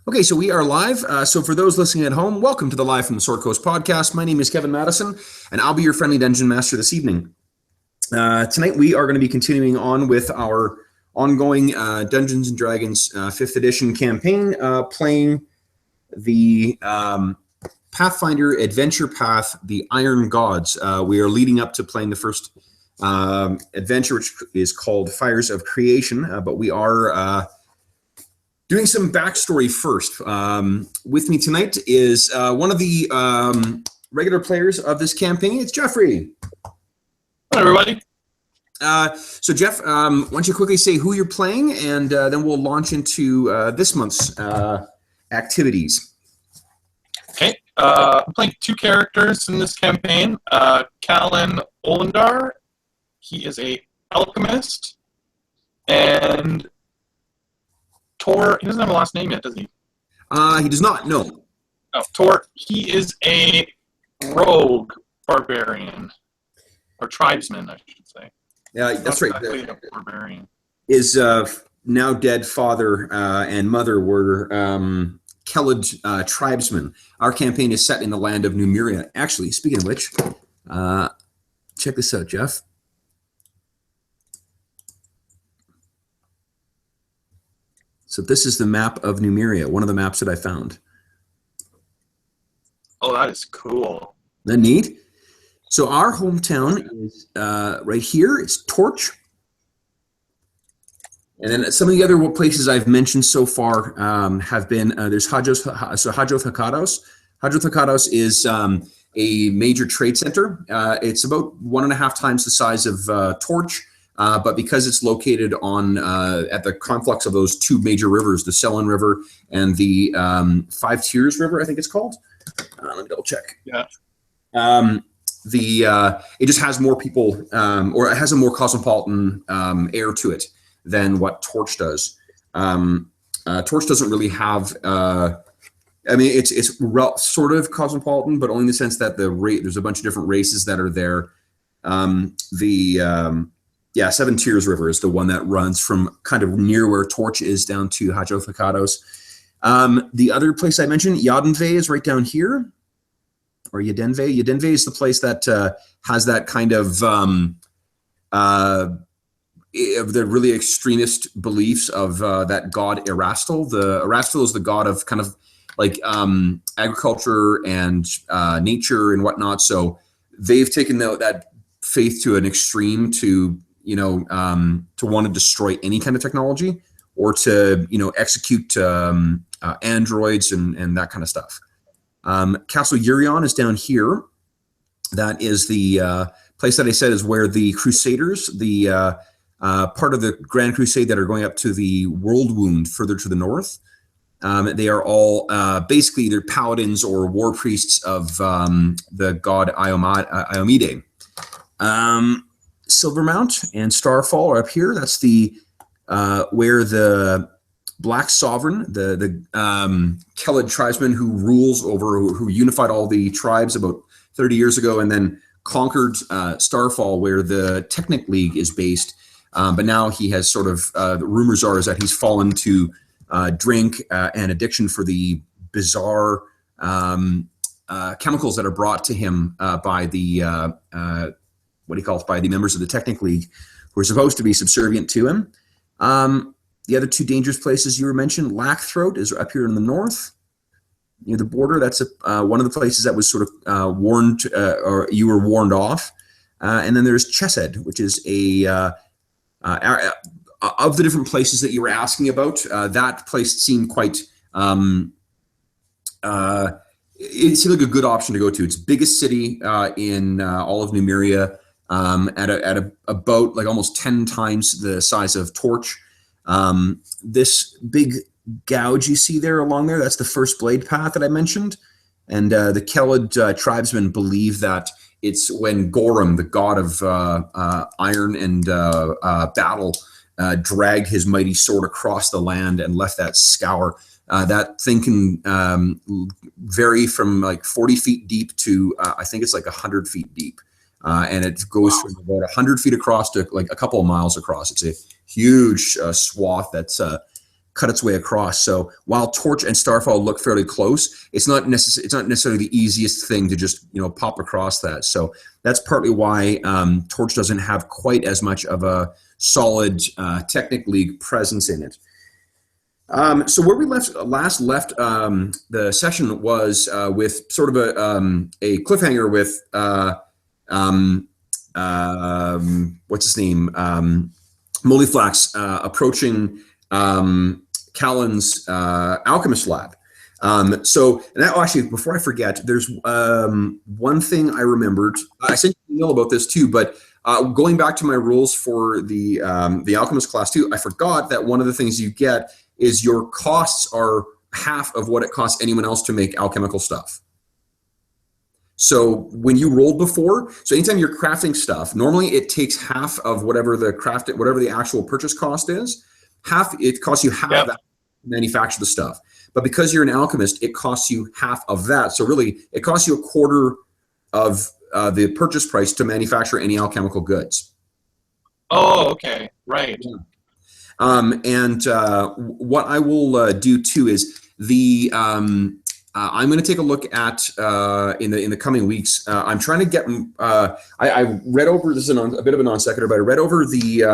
Okay, so we are live. So for those listening at home, welcome to the Live from the Sword Coast podcast. My name is Kevin Madison, and I'll be your friendly dungeon master this evening. Tonight we are going to be continuing on with our ongoing Dungeons & Dragons 5th edition campaign, playing the Pathfinder Adventure Path, the Iron Gods. We are leading up to playing the first adventure, which is called Fires of Creation, but we are doing some backstory first. With me tonight is one of the regular players of this campaign. It's Jeffrey. Hi, everybody. So Jeff, why don't you quickly say who you're playing, and then we'll launch into this month's activities. Okay, I'm playing two characters in this campaign. Callan Olendar, he is a alchemist, and Tor, he doesn't have a last name yet, does he? He does not, no. No, Tor, he is a rogue barbarian, or tribesman, I should say. Yeah, that's right. Exactly a barbarian. His now dead father and mother were Kellid tribesmen. Our campaign is set in the land of Numeria. Actually, speaking of which, check this out, Jeff. So this is the map of Numeria, one of the maps that I found. Oh, that is cool. Isn't that neat? So our hometown is right here. It's Torch. And then some of the other places I've mentioned so far have been, there's Hadroth Hakados. Hadroth Hakados is a major trade center. It's about 1.5 times the size of Torch. But because it's located on at the conflux of those two major rivers, the Selin River and the Five Tears River, I think it's called. Let me double check. Yeah. It just has more people, or it has a more cosmopolitan air to it than what Torch does. Torch doesn't really have. I mean, it's sort of cosmopolitan, but only in the sense that there's a bunch of different races that are there. Yeah, Seven Tears River is the one that runs from kind of near where Torch is down to Hadroth Hakados. The other place I mentioned, Yadenve, is right down here, or Yadenve. Yadenve is the place that has that kind of the really extremist beliefs of that god Erastil. Erastil is the god of kind of like agriculture and nature and whatnot. So they've taken that faith to an extreme to to want to destroy any kind of technology or to, execute androids and that kind of stuff. Castle Urion is down here. That is the place that I said is where the Crusaders, the part of the Grand Crusade that are going up to the World Wound further to the north, they are all basically either paladins or war priests of the god Iomide. Silvermount and Starfall are up here. That's the where the Black Sovereign, the Kellid tribesman who rules over, who unified all the tribes about 30 years ago, and then conquered Starfall, where the Technic League is based. But now he has sort of, the rumors are is that he's fallen to drink and addiction for the bizarre chemicals that are brought to him by the by the members of the Technic League, who are supposed to be subservient to him. The other two dangerous places you were mentioned, Lackthroat is up here in the north, near the border. That's one of the places that was sort of warned, or you were warned off. And then there's Chesed, which is of the different places that you were asking about, that place seemed quite, it seemed like a good option to go to. It's the biggest city in all of Numeria, at about like almost 10 times the size of Torch. This big gouge you see there along there, that's the First Blade Path that I mentioned. And the Kellid tribesmen believe that it's when Gorham, the god of iron and battle, dragged his mighty sword across the land and left that scour. That thing can vary from like 40 feet deep to I think it's like 100 feet deep. And it goes from about 100 feet across to like a couple of miles across. It's a huge swath that's cut its way across. So while Torch and Starfall look fairly close, it's not necessarily the easiest thing to just pop across that. So that's partly why Torch doesn't have quite as much of a solid Technic League presence in it. So where we last left the session was with sort of a cliffhanger with what's his name, Mollyflax approaching Callan's alchemist lab. Actually, before I forget, there's one thing I remembered. I sent you an email about this too, but going back to my rules for the alchemist class too, I forgot that one of the things you get is your costs are half of what it costs anyone else to make alchemical stuff. So when you rolled before, so anytime you're crafting stuff, normally it takes half of whatever the actual purchase cost is. It costs you half of that to manufacture the stuff. But because you're an alchemist, it costs you half of that. So really, it costs you a quarter of the purchase price to manufacture any alchemical goods. Oh, okay, right. Yeah. What I will do too is I'm going to take a look at in the coming weeks. I'm trying to get. I read over, this is a bit of a non sequitur, but I read over the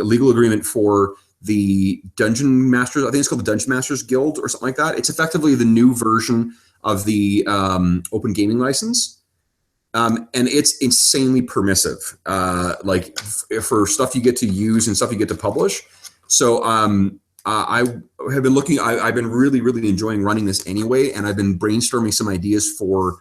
legal agreement for the Dungeon Masters. I think it's called the Dungeon Masters Guild or something like that. It's effectively the new version of the open gaming license. And it's insanely permissive, for stuff you get to use and stuff you get to publish. So I have been looking. I've been really, really enjoying running this anyway, and I've been brainstorming some ideas for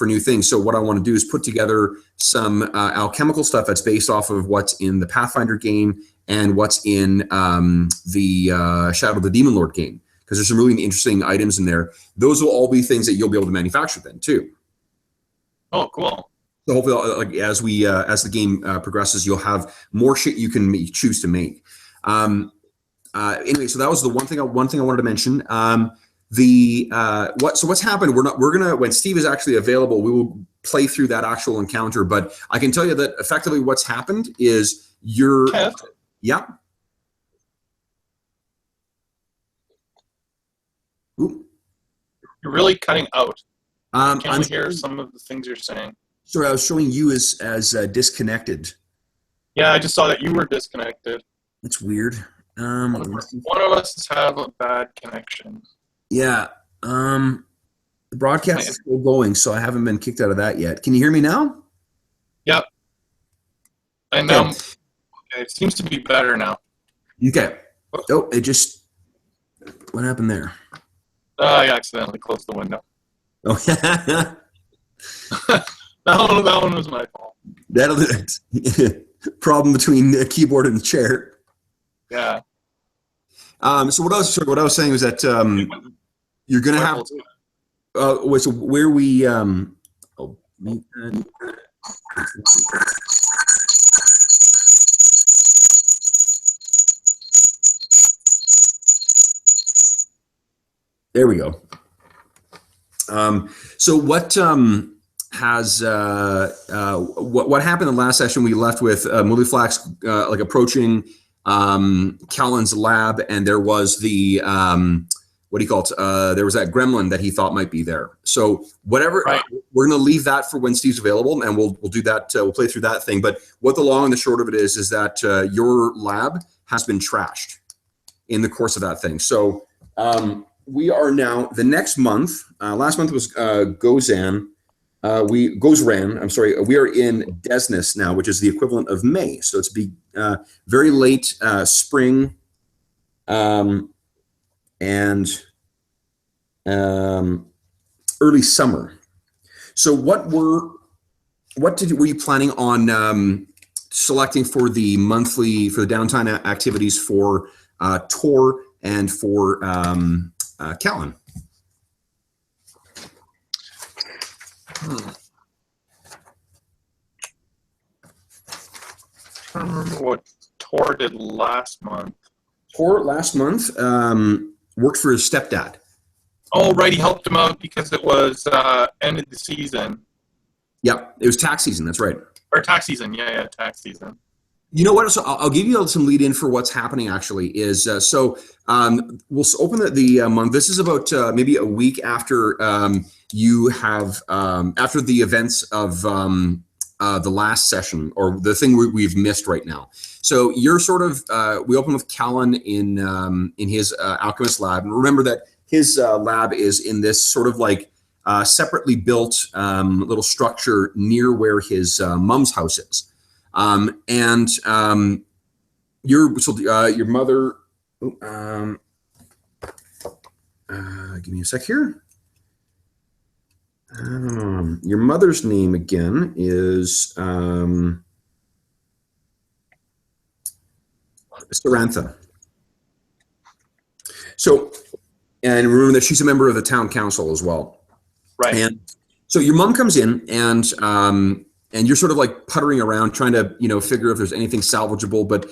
new things. So what I want to do is put together some alchemical stuff that's based off of what's in the Pathfinder game and what's in the Shadow of the Demon Lord game, because there's some really interesting items in there. Those will all be things that you'll be able to manufacture then too. Oh, cool. So hopefully, as the game progresses, you'll have more shit you can choose to make. Anyway, so that was the one thing I wanted to mention. What's happened? We're gonna, when Steve is actually available, we will play through that actual encounter. But I can tell you that effectively what's happened is Kev? Yeah. Ooh. You're really cutting out. I can I'm hear some of the things you're saying. Sorry, I was showing you as disconnected. Yeah, I just saw that you were disconnected. It's weird. One of us have a bad connection. Yeah. The broadcast is still going, so I haven't been kicked out of that yet. Can you hear me now? Yep. And now, okay, it seems to be better now. Okay. Oh, what happened there? I accidentally closed the window. Oh, that one was my fault. That'll problem between the keyboard and the chair. Yeah. So what I was saying was that you're gonna have. So where we there we go. So what what happened in the last session? We left with Mollyflax approaching Callan's lab, and there was the what do you call it? There was that gremlin that he thought might be there. So whatever, right. We're going to leave that for when Steve's available, and we'll do that. We'll play through that thing. But what the long and the short of it is that your lab has been trashed in the course of that thing. So we are now the next month. Last month was Gozran. I'm sorry. We are in Desnus now, which is the equivalent of May. So it's very late spring, and early summer. So were you planning on selecting for the downtime activities for Tor and for Callan? I don't remember what Tor did last month. Tor last month worked for his stepdad. Oh, right. He helped him out because it was end of the season. Yep. It was tax season. That's right. Or tax season. Yeah, tax season. You know what? So I'll give you some lead in for what's happening. Actually, is we'll open the month. This is about maybe a week after you have after the events of the last session or the thing we've missed right now. So you're sort of we open with Callan in his alchemist lab, and remember that his lab is in this sort of like separately built little structure near where his mom's house is. And your mother. Give me a sec here. Your mother's name again is Sarantha. So, and remember that she's a member of the town council as well. Right. And so your mom comes in, and you're sort of like puttering around trying to, figure if there's anything salvageable. But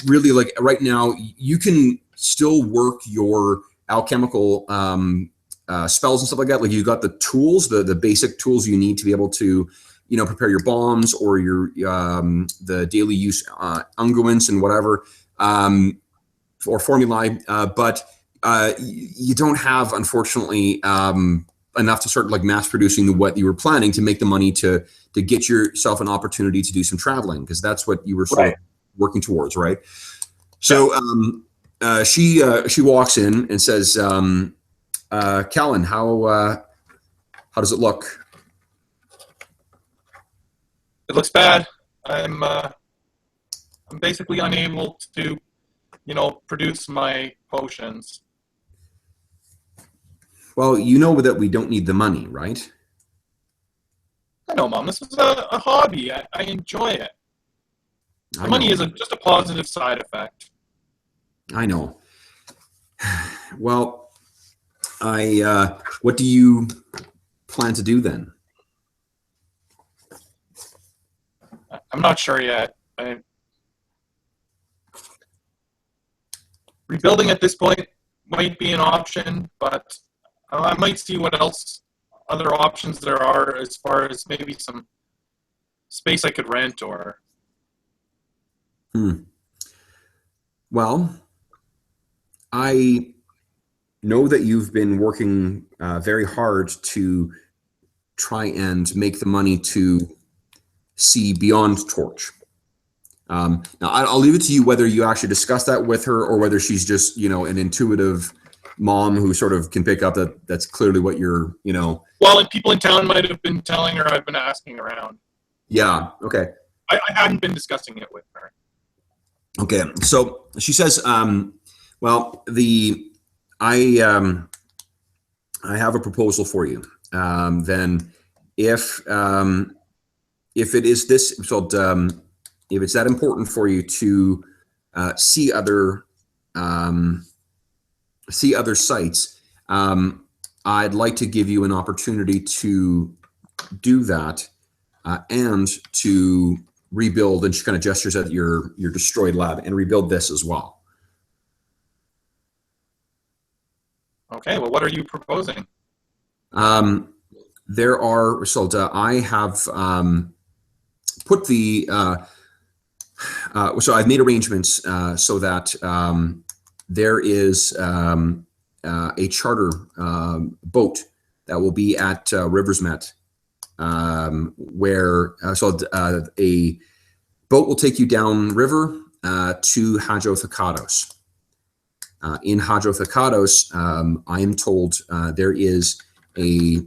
really, like right now, you can still work your alchemical spells and stuff like that. Like you got the tools, the basic tools you need to be able to, prepare your bombs or your the daily use unguents and whatever, or formulae. But you don't have, unfortunately, enough to start like mass producing what you were planning to make the money to get yourself an opportunity to do some traveling, because that's what you were sort of working towards, right? So she walks in and says, Callan, how does it look? It looks bad. I'm basically unable to, produce my potions. Well, you know that we don't need the money, right? I know, Mom. This is a hobby. I enjoy it. The money is just a positive side effect. I know. Well, what do you plan to do then? I'm not sure yet. Rebuilding at this point might be an option, but I might see what other options there are as far as maybe some space I could rent or... Well, I know that you've been working very hard to try and make the money to see beyond Torch. Now, I'll leave it to you whether you actually discuss that with her or whether she's just, an intuitive mom who sort of can pick up that's clearly what you're, Well, and people in town might have been telling her. I've been asking around. Yeah. Okay. I hadn't been discussing it with her. Okay. So she says, well, I have a proposal for you. Then if it is this, so if it's that important for you to see other sites, I'd like to give you an opportunity to do that and to rebuild. And she kind of gestures at your destroyed lab and rebuild this as well. Okay. Well, what are you proposing? There are, so I have put the, so I've made arrangements so that there is a charter boat that will be at Riversmet, where a boat will take you down river to Hadrothakados. In Hadrothakados, I am told there is a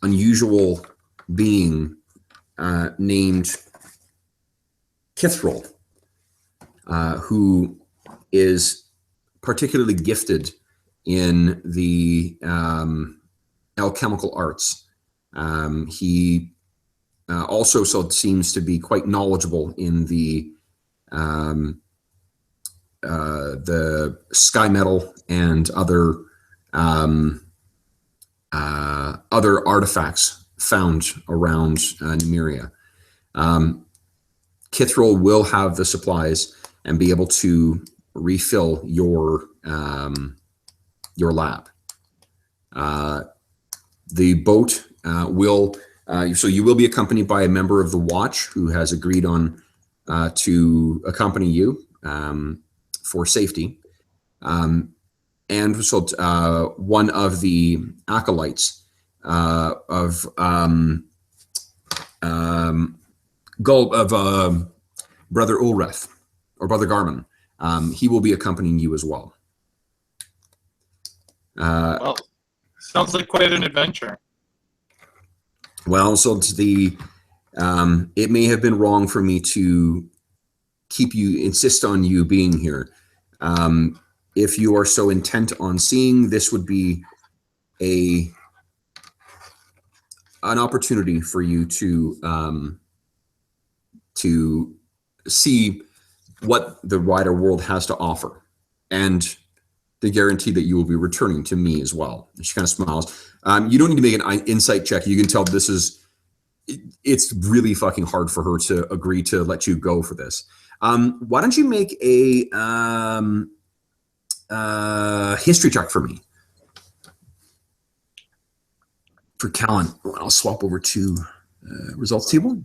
unusual being named Kithril, who is particularly gifted in the alchemical arts. He also seems to be quite knowledgeable in the sky metal and other artifacts found around Numeria. Kithril will have the supplies and be able to refill your lab. The boat will, so you will be accompanied by a member of the Watch who has agreed on to accompany you for safety. And so one of the acolytes of Brother Ulreth or Brother Garmin, he will be accompanying you as well. Well, sounds like quite an adventure. Well, so it's it may have been wrong for me to insist on you being here. If you are so intent on seeing, this would be an opportunity for you to see what the wider world has to offer, and the guarantee that you will be returning to me as well. She kind of smiles. You don't need to make an insight check. You can tell it's really fucking hard for her to agree to let you go for this. Why don't you make a history check for me? For Callan. I'll swap over to results table.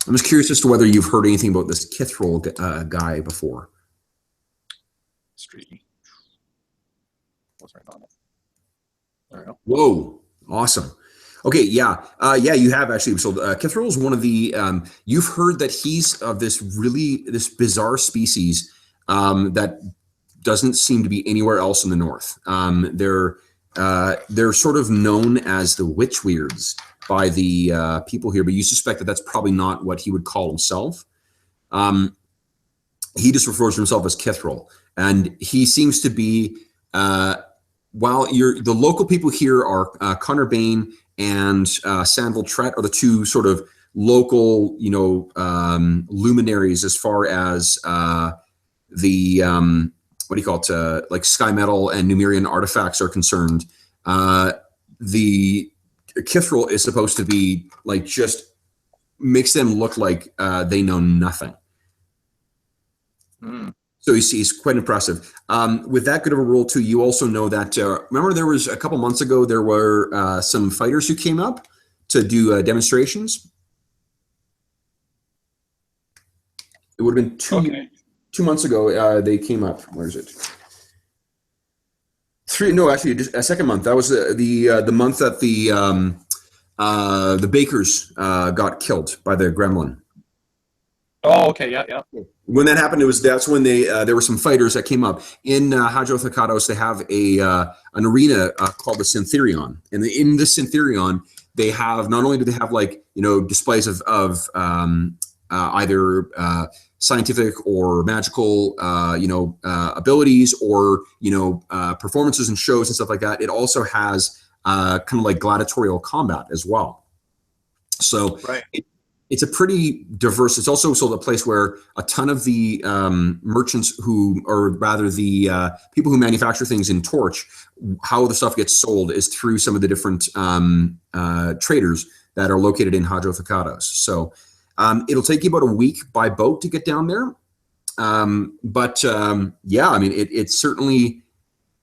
I'm just curious as to whether you've heard anything about this Kithril guy before. History. What's right on it? There we go. Whoa, awesome. Okay, yeah, you have actually. So Kithril is one of the. You've heard that he's of this bizarre species that doesn't seem to be anywhere else in the north. They're sort of known as the witch weirds by the people here, but you suspect that that's probably not what he would call himself. He just refers to himself as Kithril, and he seems to be. While the local people here are Connor Bain and Sandville Tret are the two sort of local, luminaries as far as the what do you call it, like sky metal and Numerian artifacts are concerned. The Kithril is supposed to be like just makes them look like they know nothing. Mm. So he's quite impressive. With that good of a roll too, you also know that, remember there was a couple months ago, there were some fighters who came up to do demonstrations. It would have been 2 months ago they came up. Where is it? Just a second month. That was the month that the bakers got killed by the gremlin. Oh, okay, yeah. When that happened, that's when there were some fighters that came up in Hadrothakatos. They have an arena called the Syntherion, and in the Syntherion, they have not only do they have displays of either scientific or magical abilities or performances and shows and stuff like that. It also has kind of like gladiatorial combat as well. So right. It's a pretty diverse. It's also a place where a ton of the merchants or rather the people who manufacture things in Torch, how the stuff gets sold is through some of the different traders that are located in Hadrothakatos. So it'll take you about a week by boat to get down there. Yeah, I mean, it's certainly,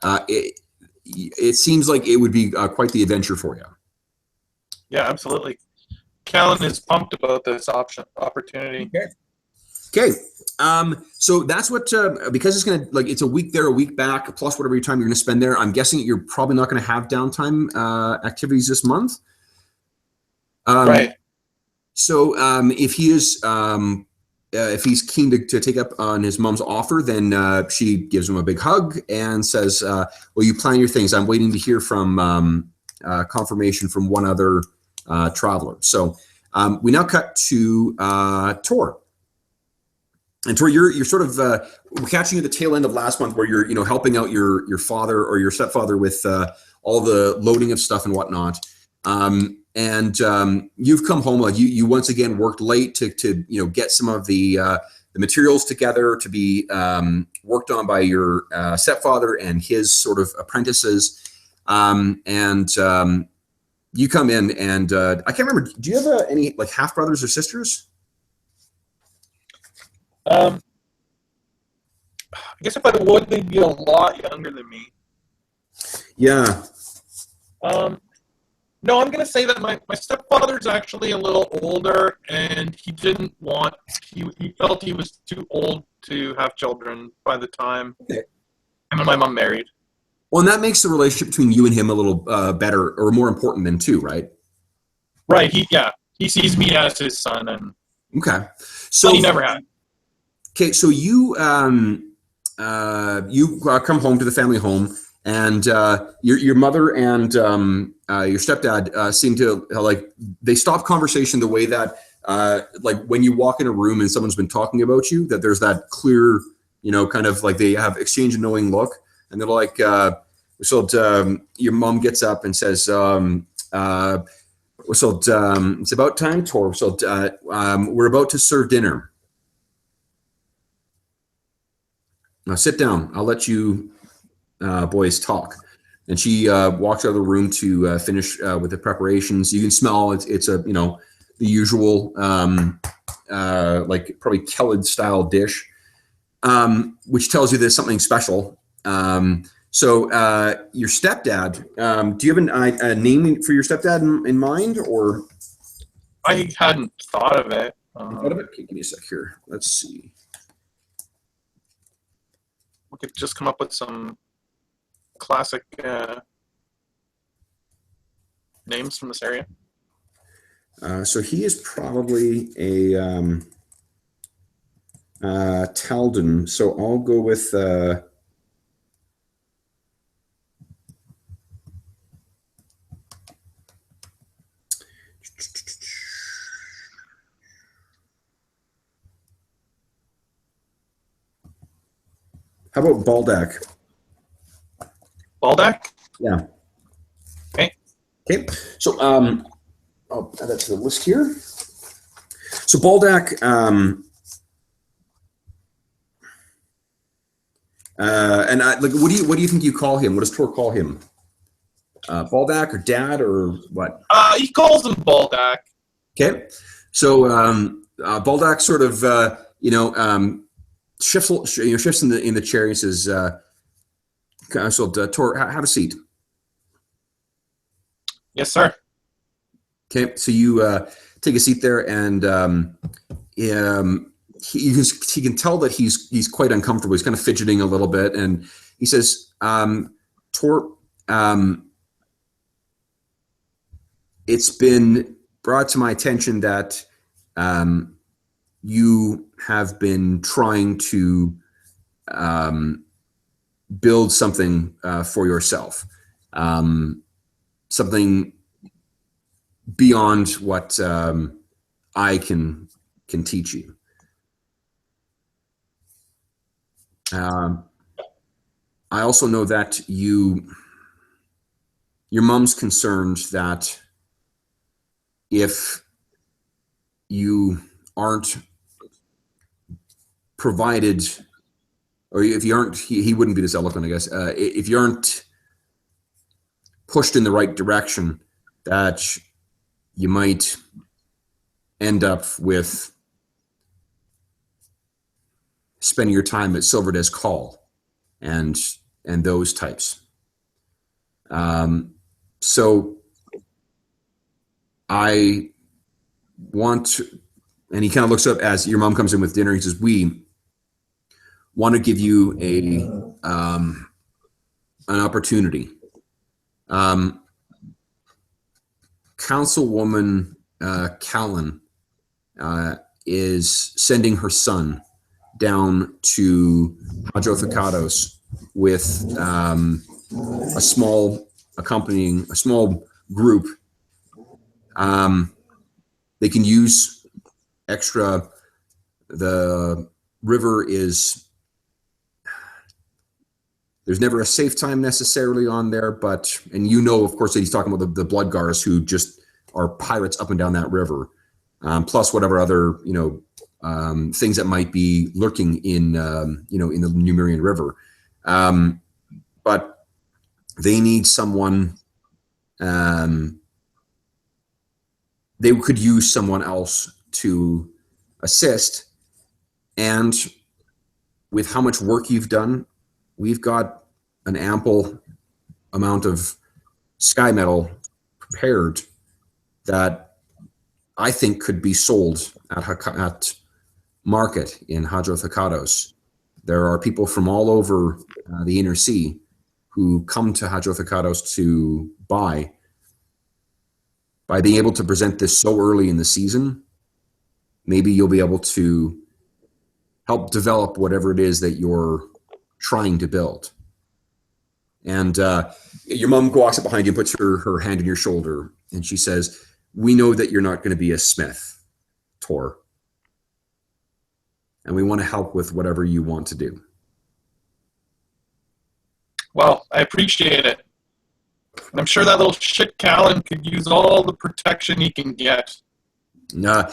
it seems like it would be quite the adventure for you. Yeah, absolutely. Callan is pumped about this opportunity. Okay. So that's what because it's gonna it's a week there, a week back, plus whatever time you're gonna spend there. I'm guessing you're probably not gonna have downtime activities this month. Right. So if he's keen to take up on his mom's offer, then she gives him a big hug and says, "Well, you plan your things. I'm waiting to hear from confirmation from one other." Traveler. So we now cut to Tor. And Tor, you're sort of we're catching you at the tail end of last month, where you're helping out your father or your stepfather with all the loading of stuff and whatnot. And you've come home. Like you once again worked late to get some of the materials together to be worked on by your stepfather and his sort of apprentices. You come in and I can't remember. Do you have any half brothers or sisters? I guess if I would, they'd be a lot younger than me. Yeah. No, I'm going to say that my stepfather's actually a little older, and he felt he was too old to have children by the time Okay. him and my mom married. Well, and that makes the relationship between you and him a little better or more important than two, right? Right, he sees me as his son, and Okay. but So, he never had. okay, so you come home to the family home, and your mother and your stepdad seem to like they stop conversation the way that like when you walk in a room and someone's been talking about you, that there's that clear, kind of like they have exchange a knowing look, and they're like, your mom gets up and says, it's about time, Tor. We're about to serve dinner. Now sit down. I'll let you boys talk. And she walks out of the room to finish with the preparations. You can smell it's a the usual like probably Kellid style dish, which tells you there's something special. So your stepdad, do you have a name for your stepdad in mind, or? I hadn't thought of it. Okay, give me a sec here. Let's see. We could just come up with some classic names from this area. So he is probably a Talden. So I'll go with how about Baldak? Baldak? Yeah. Okay. Okay. So I'll add that to the list here. So Baldak, and like, what do you think you call him? What does Tor call him? Baldak or Dad or what? He calls him Baldak. Okay. So Baldak sort of shifts in the chair. He says, Tor, have a seat. Yes, sir. Okay, so you take a seat there, and he can tell that he's quite uncomfortable. He's kind of fidgeting a little bit, and he says, Tor, it's been brought to my attention that you have been trying to build something for yourself, something beyond what I can teach you. I also know that your mom's concerned that if you aren't provided, or if you aren't, he wouldn't be this eloquent, I guess. If you aren't pushed in the right direction, that you might end up with spending your time at Silverdesk Call and those types. So I want to, and he kind of looks up as your mom comes in with dinner. He says, "We want to give you an opportunity." Councilwoman Callan is sending her son down to Hadrothakados with a small group. They can use extra. The river is, there's never a safe time necessarily on there, but, and of course, that he's talking about the Bloodgars who just are pirates up and down that river, plus whatever other, things that might be lurking in, in the Numerian River. But they need someone, they could use someone else to assist. And with how much work you've done, we've got an ample amount of sky metal prepared that I think could be sold at market in Hadrothakatos. There are people from all over the inner sea who come to Hadrothakatos to buy. By being able to present this so early in the season, maybe you'll be able to help develop whatever it is that you're trying to build. And your mom walks up behind you and puts her hand on your shoulder, and she says, "We know that you're not going to be a smith, Tor. And we want to help with whatever you want to do." Well, I appreciate it. I'm sure that little shit Callan could use all the protection he can get. Your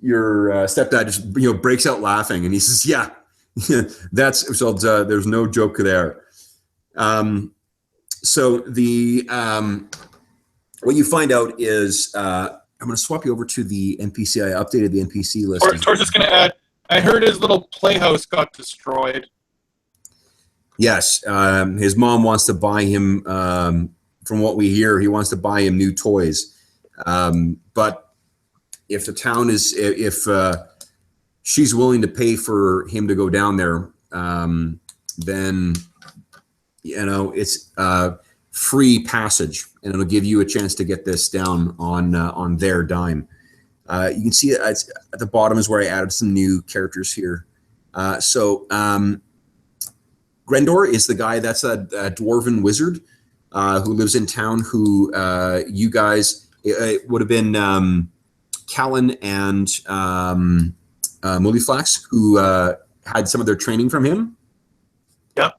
stepdad just breaks out laughing, and he says, "Yeah, that's so. There's no joke there." So the what you find out is I'm going to swap you over to the NPC. I updated the NPC list. Tor's just going to add. I heard his little playhouse got destroyed. Yes, his mom wants to buy him. From what we hear, he wants to buy him new toys. But if the town is, if she's willing to pay for him to go down there, then it's free passage, and it'll give you a chance to get this down on their dime. You can see at the bottom is where I added some new characters here. Grendor is the guy that's a dwarven wizard who lives in town, who you guys, it would have been Callan and Muliflax who had some of their training from him. Yep.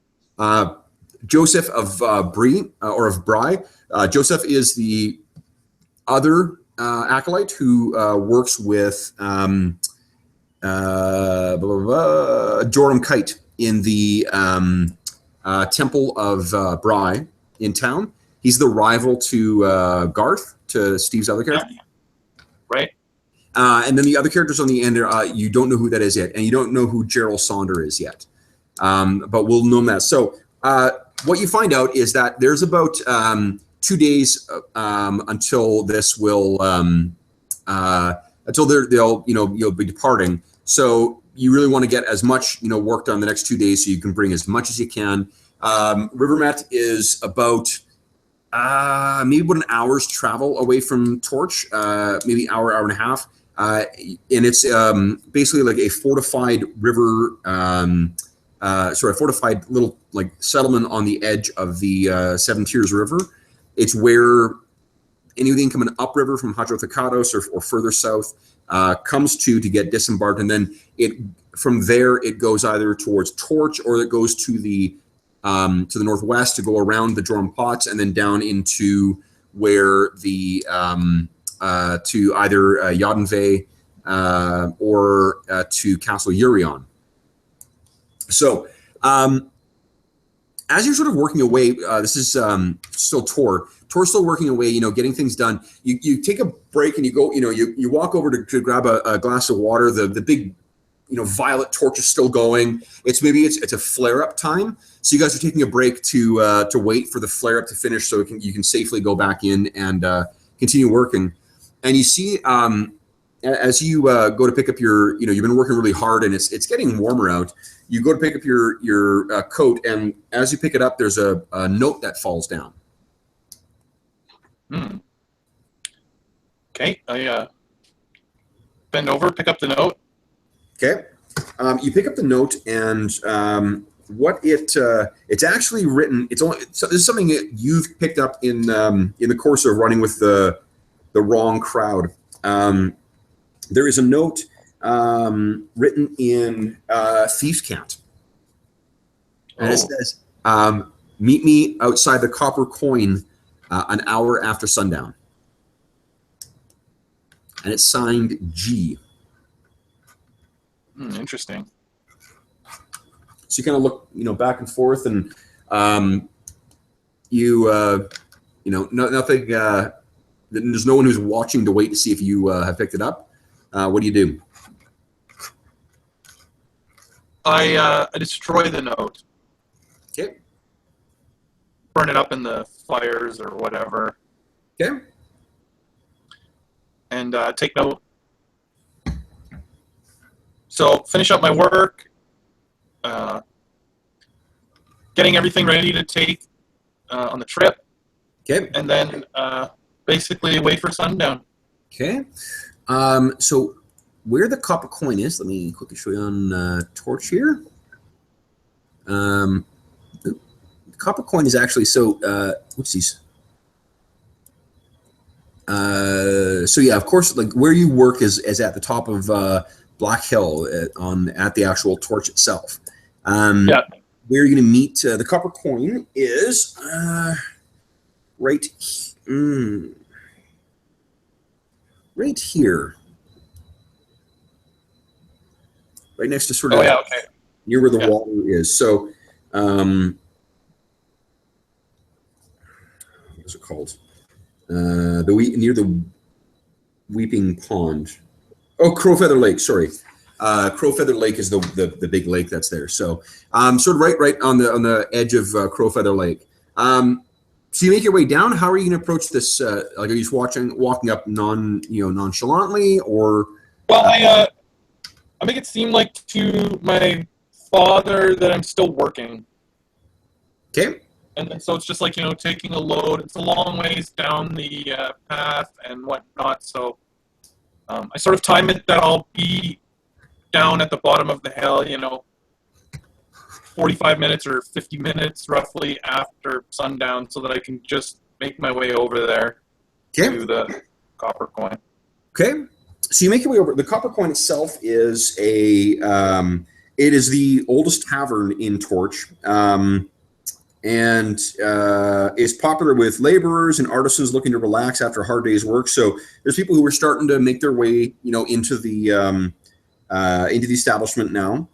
Joseph of Brie, or of Bry. Joseph is the other acolyte who works with Joram Kite in the Temple of Bry in town. He's the rival to Garth, to Steve's other character. Yeah. Right. And then the other characters on the end, you don't know who that is yet, and you don't know who Gerald Saunder is yet. But we'll know that. So what you find out is that there's about 2 days until this will until you'll be departing. So you really want to get as much work done the next 2 days, so you can bring as much as you can. Rivermet is about maybe about an hour's travel away from Torch, maybe hour and a half, and it's basically like a fortified river. A fortified little settlement on the edge of the Seven Tears River. It's where anything coming upriver from Hadrothakatos or further south comes to get disembarked, and then from there it goes either towards Torch, or it goes to the northwest to go around the Joram Pots and then down into where the to either Yodenve or to Castle Urion. So, as you're sort of working away, this is still Tor. Tor's still working away, getting things done. You take a break and you go, you walk over to grab a glass of water. The big, violet torch is still going. It's a flare up time. So you guys are taking a break to wait for the flare up to finish, so you can safely go back in and continue working. And you see, as you go to pick up your, you've been working really hard and it's getting warmer out. You go to pick up your coat, and as you pick it up, there's a note that falls down. Okay, I bend over, pick up the note. Okay, you pick up the note, and what it's actually written. This is something that you've picked up in the course of running with the wrong crowd. There is a note written in Thief's Cant. And it says, meet me outside the Copper Coin an hour after sundown. And it's signed G. Interesting. So you kind of look, back and forth, and nothing. There's no one who's watching to wait to see if you have picked it up. What do you do? I destroy the note. Okay. Burn it up in the fires or whatever. Okay. and take note. So finish up my work, getting everything ready to take on the trip, Okay. and then basically wait for sundown. Okay. So where the copper coin is, let me quickly show you on Torch here. The copper coin is actually whoopsies. So yeah, of course, like where you work is at the top of Black Hill at the actual Torch itself. Yeah. Where you're going to meet the copper coin is right right here, right next to sort of Okay. near where the water is. So, what's it called? Near the Weeping Pond. Oh, Crowfeather Lake. Sorry, Crowfeather Lake is the big lake that's there. So, sort of right on the edge of Crowfeather Lake. So you make your way down. How are you going to approach this? Like, are you just walking up nonchalantly, or? Well, I make it seem like to my father that I'm still working. Okay. And then, so it's just like, taking a load. It's a long ways down the path and whatnot. So I sort of time it that I'll be down at the bottom of the hill, 45 minutes or 50 minutes roughly after sundown so that I can just make my way over there to the copper coin. Okay. So you make your way over. The copper coin itself is it is the oldest tavern in Torch. And is popular with laborers and artisans looking to relax after a hard day's work. So there's people who are starting to make their way, into the establishment now.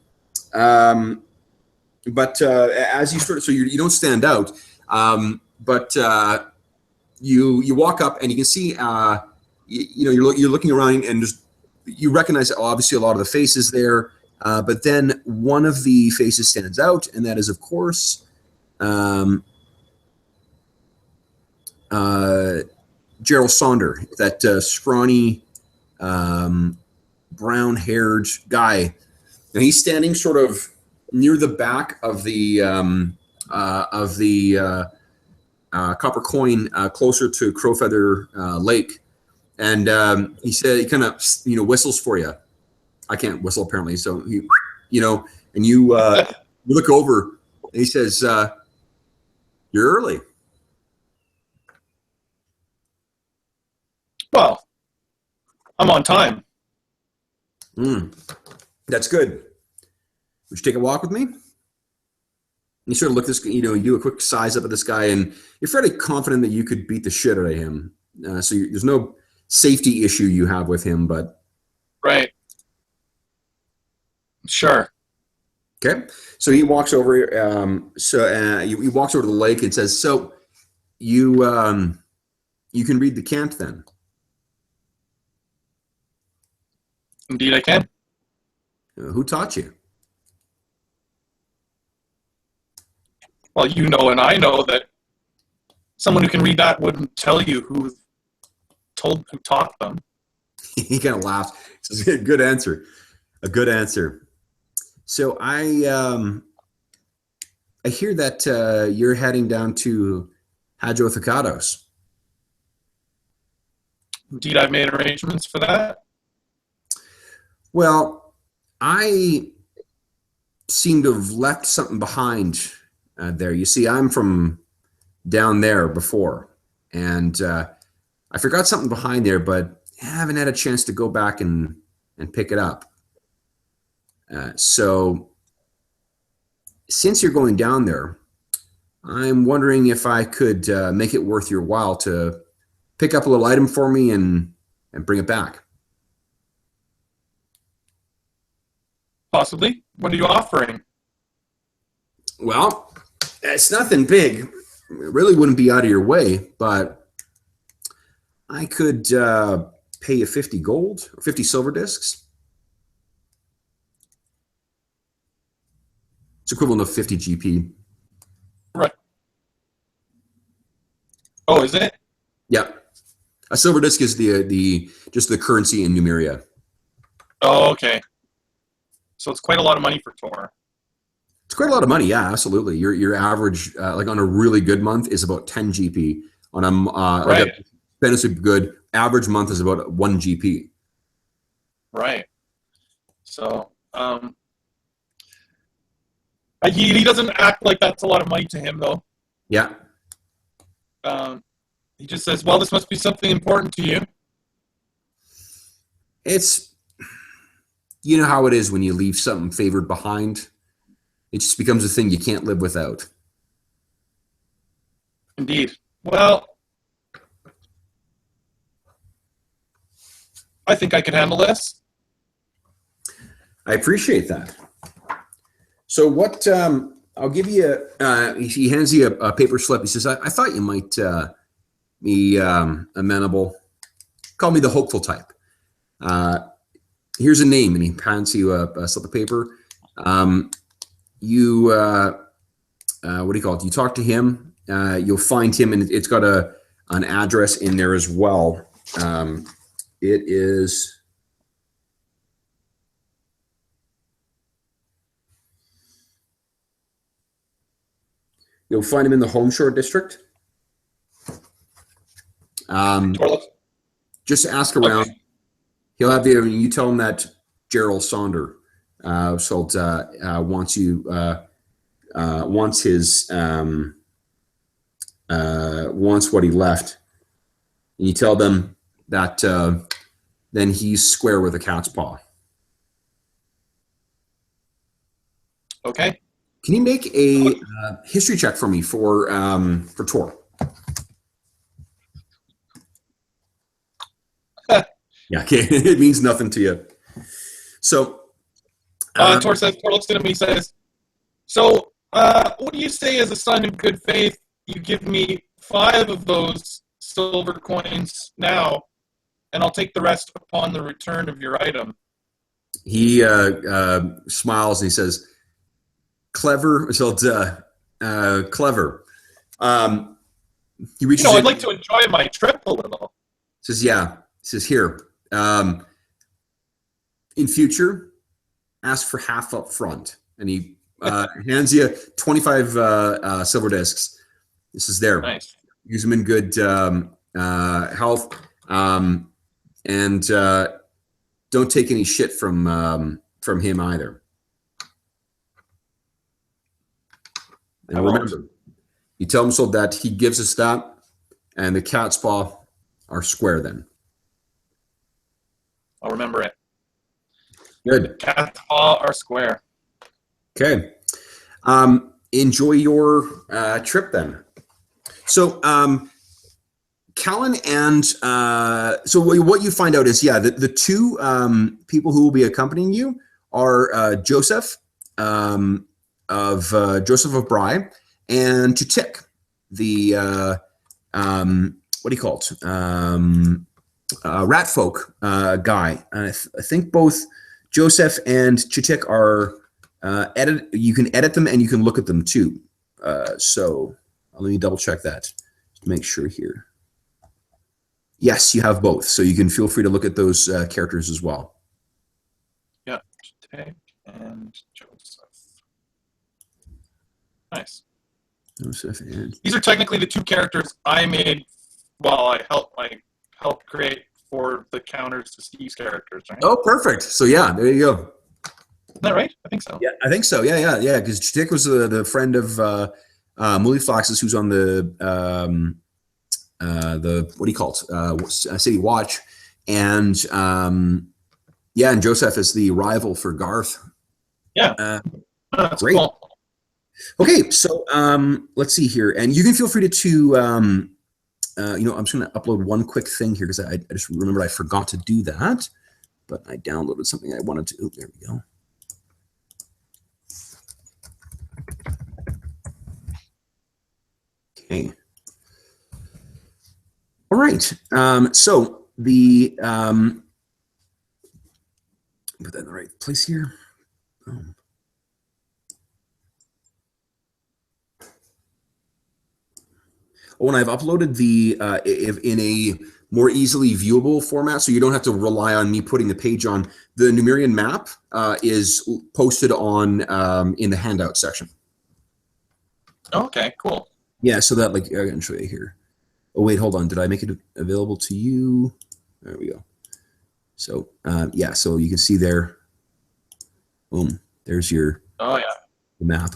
But as you so you don't stand out, but you walk up and you can see, you're looking around and you recognize obviously a lot of the faces there, but then one of the faces stands out, and that is of course. Gerald Sonder, that scrawny, brown-haired guy, and he's standing sort of near the back of the copper coin, closer to Crowfeather Lake, and he said he kind of whistles for you. I can't whistle apparently, so he, and you look over, and he says. You're early. Well, I'm on time. That's good. Would you take a walk with me? You sort of look this, you do a quick size up of this guy, and you're fairly confident that you could beat the shit out of him. So there's no safety issue you have with him, but right. Sure. Okay, so he walks over. He walks over to the lake and says, "So, you can read the cant then?" Indeed, I can. Who taught you? Well, and I know that someone who can read that wouldn't tell you who taught them. He kind of laughs. It's a good answer. A good answer. So I hear that you're heading down to Hadrothakados. Indeed, I've made arrangements for that. Well, I seem to have left something behind there. You see, I'm from down there before, and I forgot something behind there, but I haven't had a chance to go back and pick it up. So since you're going down there, I'm wondering if I could make it worth your while to pick up a little item for me and bring it back. Possibly. What are you offering? Well, it's nothing big. It really wouldn't be out of your way, but I could pay you 50 gold or 50 silver discs. It's equivalent of 50 GP. Right. Oh, is it? Yeah. A silver disc is the just the currency in Numeria. Oh, okay. So it's quite a lot of money for Tor. It's quite a lot of money. Yeah, absolutely. Your average, like on a really good month, is about 10 GP. On a like Right. a fantasy good average month is about 1 GP. Right. So he doesn't act like that's a lot of money to him, though. Yeah. He just says, "Well, this must be something important to you." It's, you know how it is when you leave something favored behind. It just becomes a thing you can't live without. Indeed. Well, I think I can handle this. I appreciate that. So what? I'll give you. He hands you a paper slip. He says, "I thought you might be amenable. Call me the hopeful type. Here's a name," and he hands you a slip of paper. You what do you call it? You talk to him. You'll find him, and it's got an address in there as well. It is. You'll find him in the Homeshore district. Just ask around. Okay. He'll have you. You tell him that Gerald Saunder wants you wants his wants what he left. And you tell them that then he's square with a cat's paw. Okay. Can you make a history check for me for Tor? Yeah, okay. It means nothing to you. So Tor looks at him and he says, "So, what do you say as a sign of good faith? You give me 5 of those silver coins now, and I'll take the rest upon the return of your item." He smiles and he says, "Clever." So clever. He reaches. I'd like to enjoy my trip a little. Says, "Yeah." He says, "Here. In future, ask for half up front." And he hands you 25 silver discs. This is there. Nice. Use them in good health, and don't take any shit from him either. And remember, you tell him so that he gives us that, and the cat's paw are square then. I'll remember it. Good. Cat's paw are square. Okay. Enjoy your trip then. So, Callan and so what you find out is, yeah, the 2 people who will be accompanying you are Joseph of Bry and Tutik, the what do you call it? Rat folk guy. I think both Joseph and Tutik are you can edit them and you can look at them too. So let me double check that to make sure here. Yes, you have both, so you can feel free to look at those characters as well. Yeah, Tutik and Joseph. Nice. Joseph and These are technically the 2 characters I made while I helped create for the counters to Steve's characters, right? Oh, perfect. So yeah, there you go. Isn't that right? I think so. Yeah, I think so. Yeah. Because Chitik was the friend of Mullyflax's, who's on the what do you call it? City Watch, and and Joseph is the rival for Garth. Yeah, that's great. Cool. Okay, so let's see here, and you can feel free to I'm just going to upload one quick thing here because I just remembered I forgot to do that, but I downloaded something I wanted to. Oh, there we go. Okay. All right. So the put that in the right place here. Oh, and I've uploaded the in a more easily viewable format, so you don't have to rely on me putting the page on. The Numerian map is posted on in the handout section. Okay, cool. Yeah, so that, like, I can show you here. Oh wait, hold on. Did I make it available to you? There we go. So yeah, so you can see there. Boom. There's your map.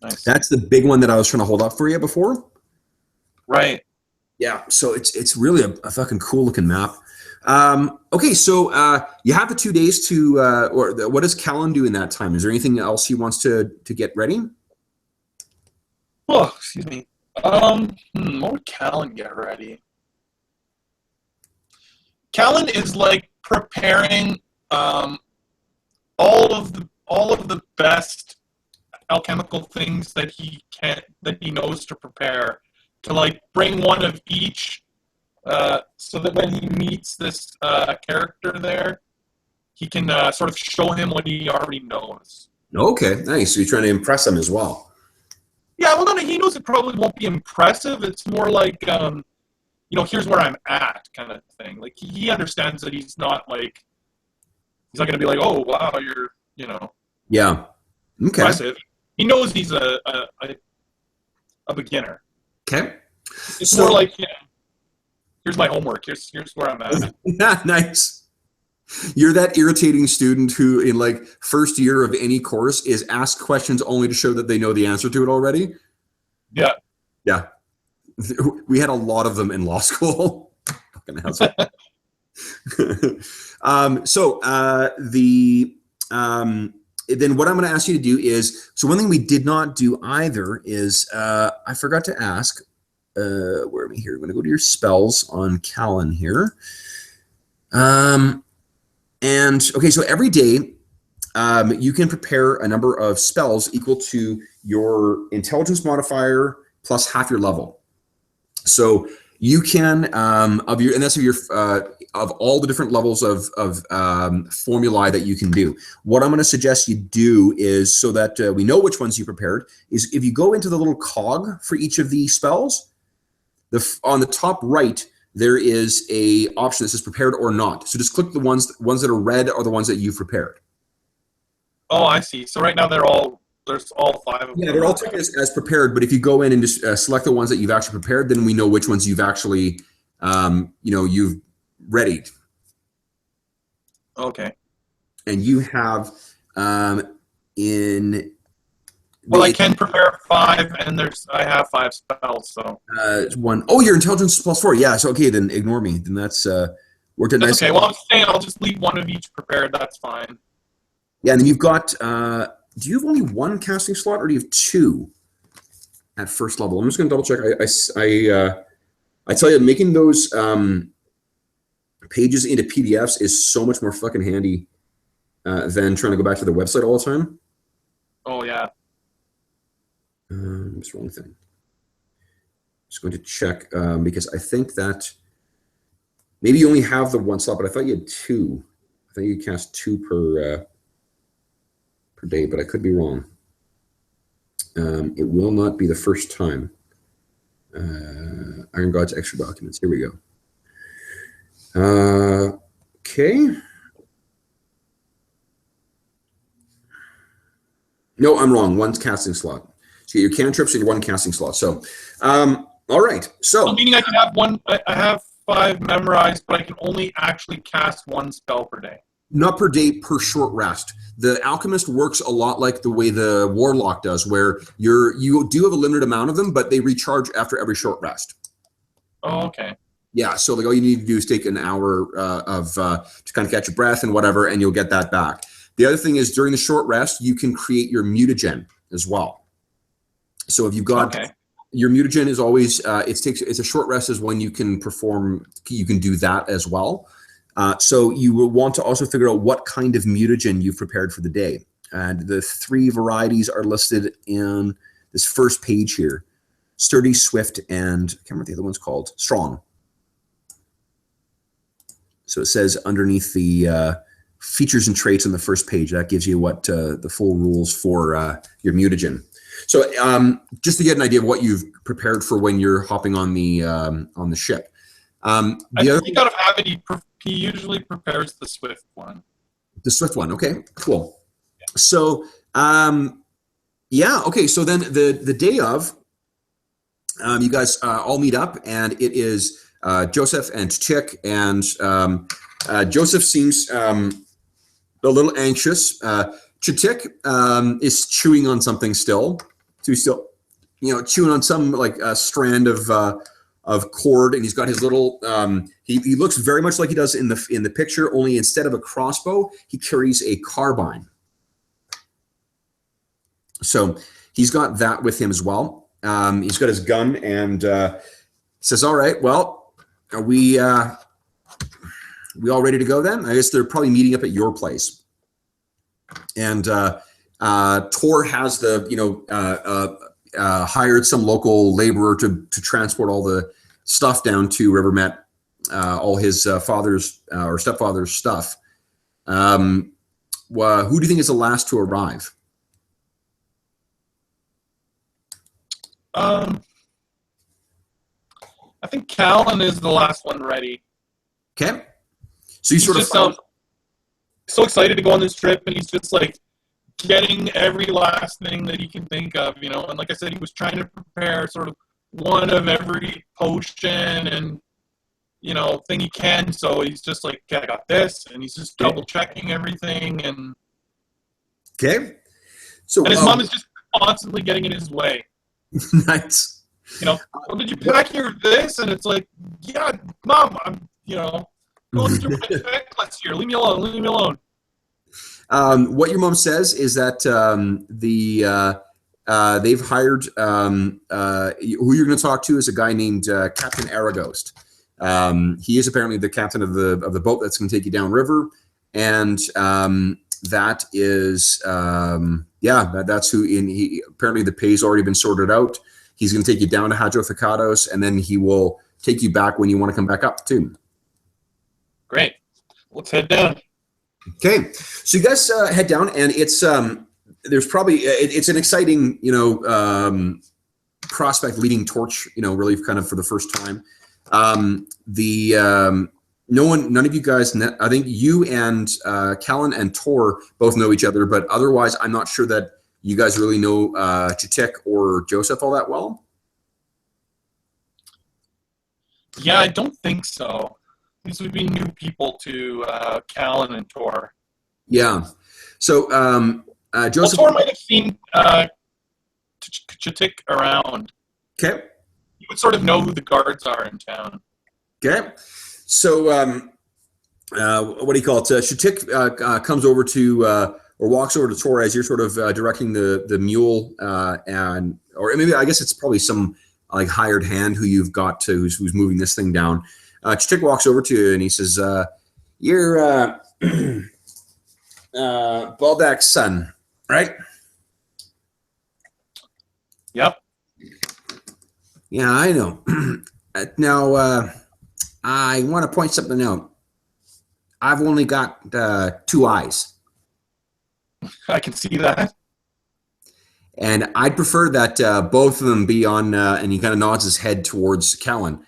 Nice. That's the big one that I was trying to hold up for you before. Right. Yeah, so it's really a fucking cool looking map. Okay, so you have the 2 days to, or what does Callan do in that time? Is there anything else he wants to get ready? Oh, excuse me. What would Callan get ready? Callan is like preparing all of the best alchemical things that he knows to prepare, to like bring one of each, so that when he meets this character there, he can sort of show him what he already knows. Okay, nice. So you're trying to impress him as well. Yeah, well, no, he knows it probably won't be impressive. It's more like, here's where I'm at kind of thing. Like, he understands that he's not going to be like, oh, wow, you're, Yeah. Okay. impressive. He knows he's a beginner. Okay. It's more like, here's my homework. Here's where I'm at. Nice. You're that irritating student who, in like first year of any course, is asked questions only to show that they know the answer to it already. Yeah. Yeah. We had a lot of them in law school. Then what I'm going to ask you to do is, so one thing we did not do either is, I forgot to ask, where are we here? I'm going to go to your spells on Callan here. And okay, so every day you can prepare a number of spells equal to your intelligence modifier plus half your level. So you can of all the different levels of formulae that you can do. What I'm going to suggest you do is, so that we know which ones you prepared, is if you go into the little cog for each of the spells, on the top right, there is a option that says prepared or not. So just click the ones that are red are the ones that you've prepared. Oh, I see. So right now there's all 5 of them. Yeah, they're all taken as prepared, but if you go in and just select the ones that you've actually prepared, then we know which ones you've actually, you've readied. Okay. And you have Well, I can prepare 5, and I have 5 spells, so. One. Oh, your intelligence +4. Yeah. So okay, then ignore me. Then that's worked out nice. Okay. Well, I'm saying I'll just leave one of each prepared. That's fine. Yeah, and then you've got. Do you have only 1 casting slot, or do you have 2 at first level? I'm just going to double check. I tell you, making those pages into PDFs is so much more fucking handy than trying to go back to the website all the time. Oh yeah. That's the wrong thing. Just going to check because I think that maybe you only have the 1 slot, but I thought you had 2. I think you cast 2 per day, but I could be wrong. It will not be the first time. Iron God's extra documents. Here we go. Okay. No, I'm wrong. 1 casting slot. So you get your cantrips and your 1 casting slot. So, all right. So meaning I can have 1. I have 5 memorized, but I can only actually cast 1 spell per day. Not per day, per short rest. The alchemist works a lot like the way the warlock does, where you do have a limited amount of them, but they recharge after every short rest. Oh, okay. Yeah, so like all you need to do is take an hour to kind of catch your breath and whatever, and you'll get that back. The other thing is during the short rest, you can create your mutagen as well. So if you've got your mutagen is always it's a short rest is when you can perform. You can do that as well. So you will want to also figure out what kind of mutagen you've prepared for the day. And the 3 varieties are listed in this first page here: sturdy, swift, and I can't remember what the other one's called. Strong. So it says underneath the features and traits on the first page. That gives you what the full rules for your mutagen. So just to get an idea of what you've prepared for when you're hopping on the ship. I The other think out of habit, he usually prepares the swift one. The swift one. Okay, cool. So, yeah. Okay. So then the day of, you guys all meet up, and it is Joseph and Chick, and Joseph seems a little anxious. Chitik is chewing on something still. So he's still, chewing on some like strand of cord, and he's got his little. He looks very much like he does in the picture, only instead of a crossbow, he carries a carbine. So he's got that with him as well. He's got his gun, and says, "All right, well, are we all ready to go then? I guess they're probably meeting up at your place." And Tor has hired some local laborer to transport all the stuff down to River Met, all his father's or stepfather's stuff. Who do you think is the last to arrive? I think Callan is the last one ready. Okay. So he's sort of so excited to go on this trip, and he's just like getting every last thing that he can think of, And like I said, he was trying to prepare sort of one of every potion and thing he can. So he's just like, okay, I got this, and he's just double checking everything. And okay. So his mom is just constantly getting in his way. Nice. Did you pack here this? And it's like, yeah, Mom, I'm going through my checklist here. Leave me alone. Leave me alone. What your mom says is that they've hired who you're going to talk to is a guy named Captain Aragost. He is apparently the captain of the boat that's going to take you downriver, and that is that's who. He apparently the pay's already been sorted out. He's going to take you down to Hadrothokatos, and then he will take you back when you want to come back up too. Great. Let's head down. Okay, so you guys head down, and it's there's probably it's an exciting prospect leading torch, really kind of for the first time. None of you guys, I think you and Callan and Tor both know each other, but otherwise I'm not sure that you guys really know Chitek or Joseph all that well. Yeah, I don't think so. These would be new people to Callan and Tor. Yeah. So Joseph... Tor might have seen Chitik around. Okay. You would sort of know who the guards are in town. Okay. So what do you call it? Chitik comes over to... or walks over to Tor as you're sort of directing the mule, or maybe I guess it's probably some like hired hand who you've got to who's moving this thing down. Chitik walks over to you and he says, "You're Baldak's son, right?" Yep. Yeah, I know. Now, I want to point something out. I've only got 2 eyes. I can see that. And I'd prefer that both of them be on, and he kind of nods his head towards Callan,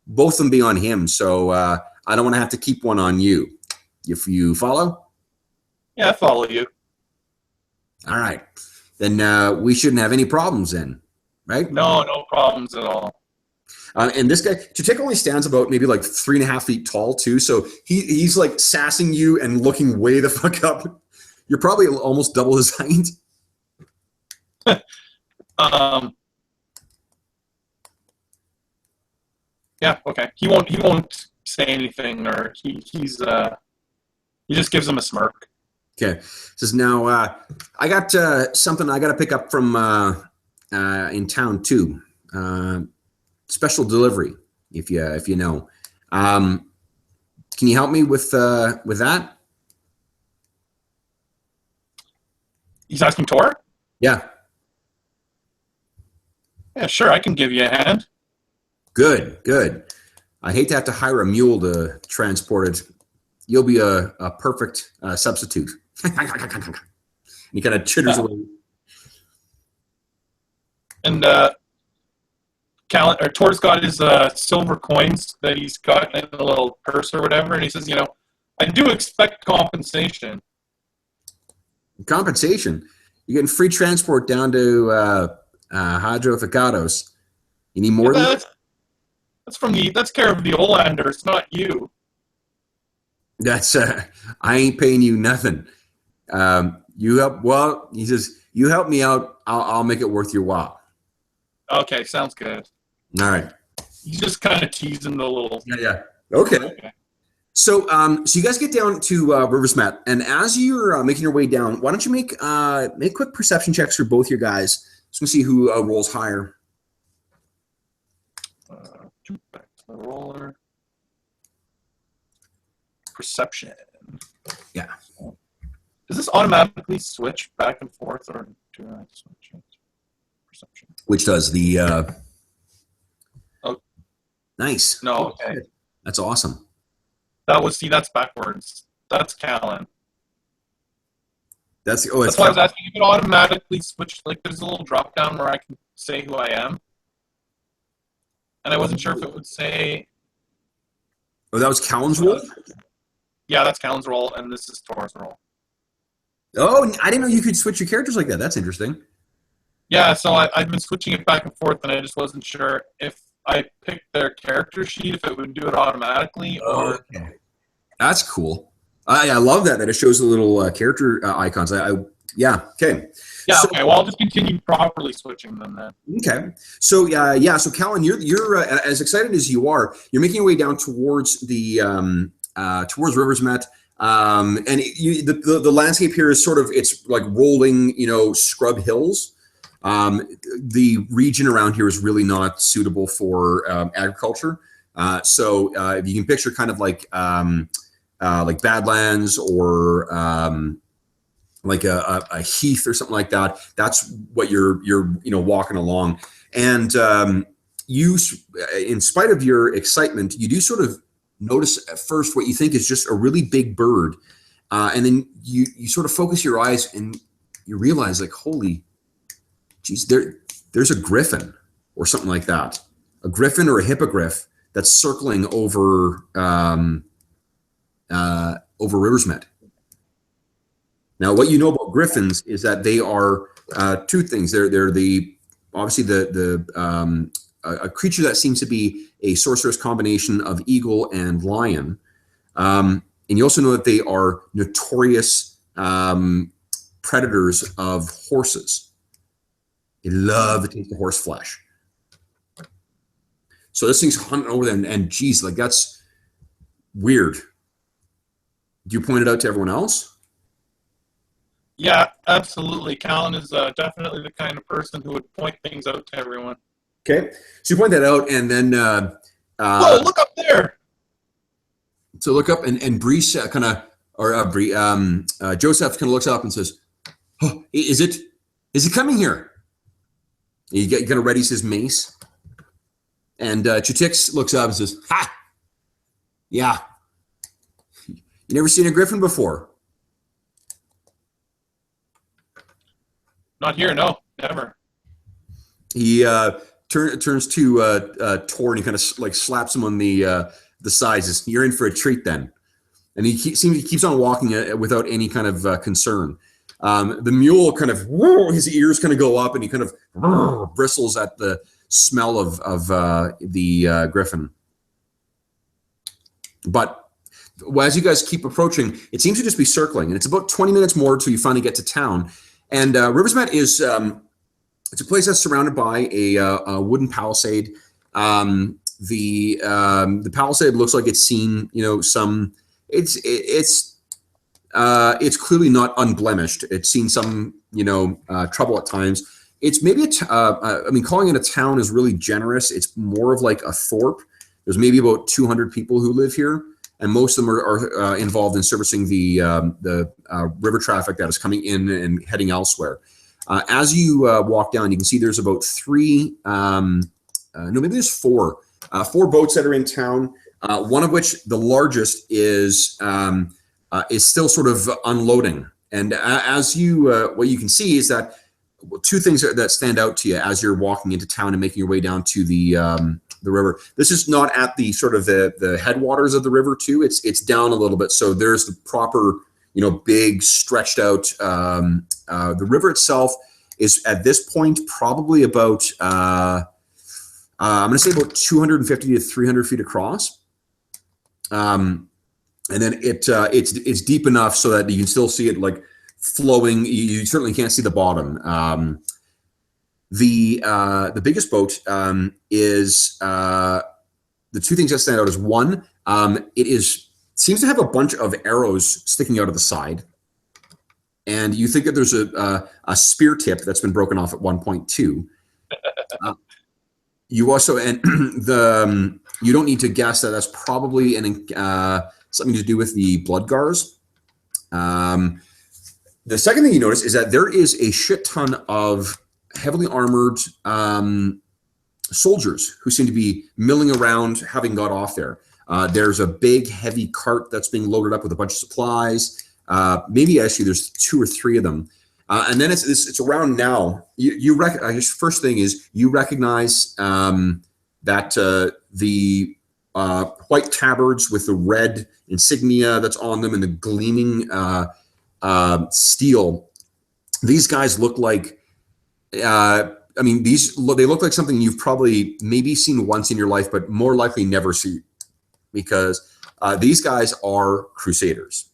both of them be on him. So I don't want to have to keep one on you. If you follow? Yeah, I follow you. All right. Then we shouldn't have any problems then, right? No problems at all. And this guy, Chitek only stands about maybe like 3.5 feet tall too. So he's like sassing you and looking way the fuck up. You're probably almost double his height. Yeah. Okay. He won't say anything, or he just gives him a smirk. Okay. Says now I got something I got to pick up from in town too. Special delivery, if you know. Can you help me with that? He's asking Tor? Yeah. Yeah, sure. I can give you a hand. Good. I'd hate to have to hire a mule to transport it. You'll be a perfect substitute. And he kind of chitters away. And Tor's got his silver coins that he's got in a little purse or whatever, and he says, I do expect compensation. Compensation? You're getting free transport down to Hydroficados. You need more than that? That's care of the Olanders, not you. That's I ain't paying you nothing. You help. Well, he says you help me out. I'll make it worth your while. Okay, sounds good. All right. He's just kind of teasing the little. Yeah. Okay. So, so you guys get down to Riversmet, and as you're making your way down, why don't you make quick perception checks for both your guys? Just gonna see who rolls higher. Back to the roller. Perception. Yeah. Does this automatically switch back and forth, or do I switch it? Perception. Which does the? Oh. Nice. No. Okay. That's awesome. That's backwards. That's Callan. That's why I was asking if it automatically switched. Like, there's a little drop down where I can say who I am, and I wasn't sure if it would say. Oh, that was Callan's roll? Yeah, that's Callan's roll, and this is Tor's roll. Oh, I didn't know you could switch your characters like that. That's interesting. Yeah, so I've been switching it back and forth, and I just wasn't sure if I picked their character sheet, if it would do it automatically, or... Okay. That's cool. I love that it shows the little character icons. Yeah, okay. Yeah, so, okay, well, I'll just continue properly switching them then. Okay. So, so Callan, you're as excited as you are, you're making your way down towards the, towards Riversmet, and the landscape here is sort of, it's like rolling, scrub hills. The region around here is really not suitable for agriculture. So if you can picture kind of like Badlands or like a heath or something like that, that's what you're walking along. And you, in spite of your excitement, you do sort of notice at first what you think is just a really big bird, and then you sort of focus your eyes and you realize, like, holy geez, there's a griffin or something like that, a griffin or a hippogriff that's circling over over Riversmet. Now, what you know about griffins is that they are two things. They're obviously a creature that seems to be a sorcerous combination of eagle and lion, and you also know that they are notorious predators of horses. They love to taste the horse flesh. So this thing's hunting over there, and geez, like, that's weird. Do you point it out to everyone else? Yeah, absolutely. Callan is definitely the kind of person who would point things out to everyone. Okay, so you point that out, and then whoa, look up there. So look up, and Brees Joseph kind of looks up and says, "Oh, is it coming here?" He kind of readies his mace, and Chutix looks up and says, "Ha! Yeah, you never seen a griffin before?" Not here, no, never. He turns to Tor, and he kind of like slaps him on the side. Says, "You're in for a treat then." And he keeps on walking without any kind of concern. The mule kind of, his ears kind of go up, and he kind of bristles at the smell of the griffin. But as you guys keep approaching, it seems to just be circling, and it's about 20 minutes more till you finally get to town. And Riversmet is it's a place that's surrounded by a wooden palisade. The palisade looks like it's seen, some. It's clearly not unblemished. It's seen some, trouble at times. It's maybe calling it a town is really generous. It's more of like a thorp. There's maybe about 200 people who live here, and most of them are involved in servicing the river traffic that is coming in and heading elsewhere. As you walk down, you can see there's about maybe there's four boats that are in town. One of which, the largest, is still sort of unloading. And as you, what you can see is that two things that stand out to you as you're walking into town and making your way down to the river. This is not at the sort of the headwaters of the river too. It's down a little bit, so there's the proper, big stretched out. The river itself is at this point probably about I'm going to say about 250 to 300 feet across. And then it's deep enough so that you can still see it like flowing. You certainly can't see the bottom. The biggest boat is the two things that stand out is one, seems to have a bunch of arrows sticking out of the side, and you think that there's a spear tip that's been broken off at one point too. You also you don't need to guess that that's probably something to do with the blood gars. The second thing you notice is that there is a shit ton of heavily armored soldiers who seem to be milling around, having got off there. There's a big, heavy cart that's being loaded up with a bunch of supplies. Maybe actually there's 2 or 3 of them. And then it's around now. I guess first thing is you recognize that the white tabards with the red insignia that's on them and the gleaming steel. These guys look like, they look like something you've probably maybe seen once in your life, but more likely never see, because these guys are crusaders.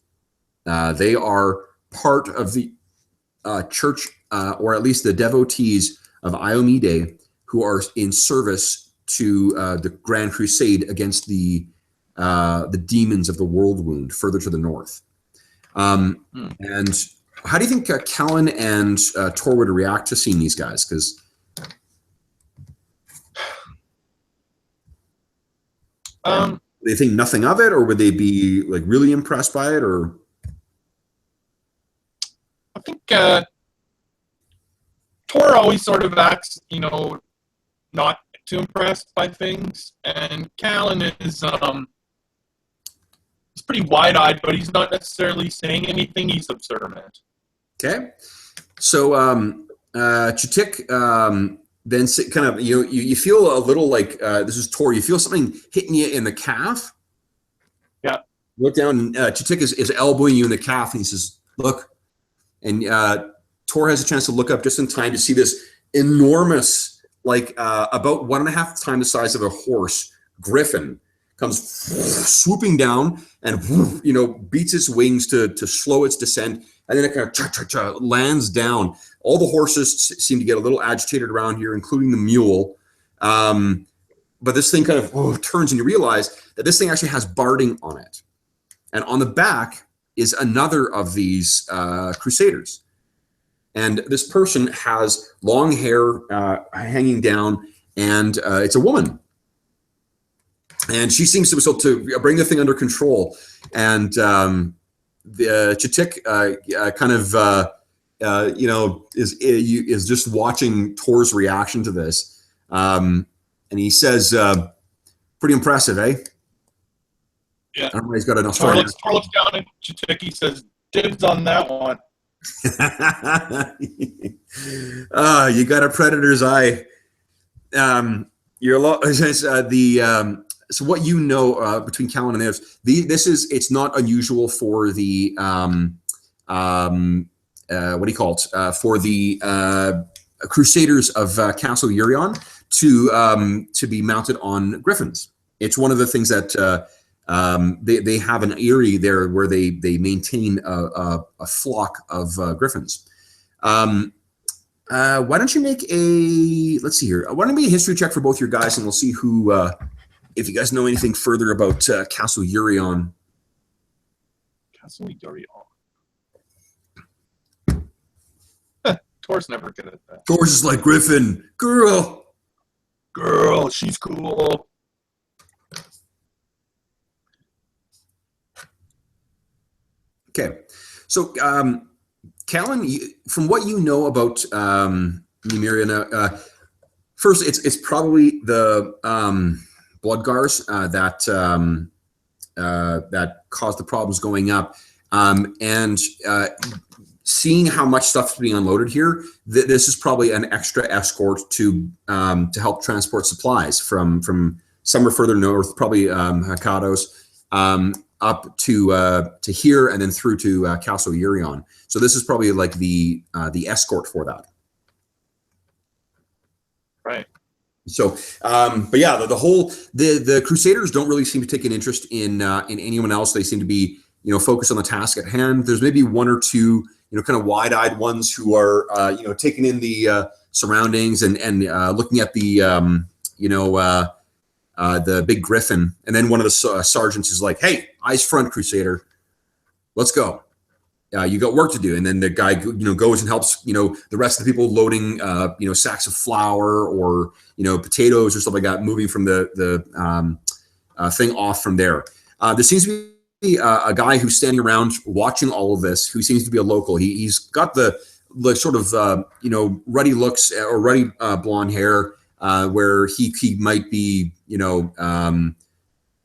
They are part of the church, or at least the devotees of Iomide, who are in service to the Grand Crusade against the demons of the World Wound further to the north. And how do you think Callan and Tor would react to seeing these guys? Because they think nothing of it, or would they be like really impressed by it? Or I think Tor always sort of acts, not too impressed by things, and Callan is he's pretty wide-eyed, but he's not necessarily saying anything. He's observant. Okay, so Chitik then kind of you feel a little like this is Tor. You feel something hitting you in the calf. Yeah. Look down. Chitik is elbowing you in the calf, and he says, "Look." And Tor has a chance to look up just in time to see this enormous, like about 1.5 times the size of a horse, griffin, comes swooping down and beats its wings to slow its descent, and then it kind of lands down. All the horses seem to get a little agitated around here, including the mule. But this thing kind of turns, and you realize that this thing actually has barding on it, and on the back is another of these crusaders. And this person has long hair hanging down, and it's a woman. And she seems to bring the thing under control. And the Chitik kind of is just watching Tor's reaction to this. And he says, pretty impressive, eh? Yeah. I don't know, he's got an Australian. Tor looks down at Chitik. He says, "Dibs on that one." You got a predator's eye. So what between Callan and theirs, it's not unusual for the what do you call it? For the Crusaders of Castle Urion to be mounted on griffins. It's one of the things that they have an eyrie there where they maintain a flock of griffins. Why don't you make let's see here. Why don't you make a history check for both your guys, and we'll see who, if you guys know anything further about Castle Urion. Castle Urion. Tor's never good at that. Tor's is like, Griffin, girl, she's cool. Okay, so Callan, from what you know about Numeria, first it's probably the bloodgars that caused the problems going up, and seeing how much stuff's being unloaded here, this is probably an extra escort to help transport supplies from somewhere further north, probably Hakados, up to here and then through to Castle Urion. So this is probably like the escort for that. Right. So, but yeah, the Crusaders don't really seem to take an interest in anyone else. They seem to be, focused on the task at hand. There's maybe one or two, kind of wide-eyed ones who are, taking in the surroundings and looking at the big griffin. And then one of the sergeants is like, "Hey, eyes front, Crusader, let's go. You got work to do." And then the guy, goes and helps, the rest of the people loading, sacks of flour or, potatoes or stuff like that, moving from the thing off from there. There seems to be a guy who's standing around watching all of this, who seems to be a local. He's got the sort of, ruddy looks or ruddy blonde hair, where he might be,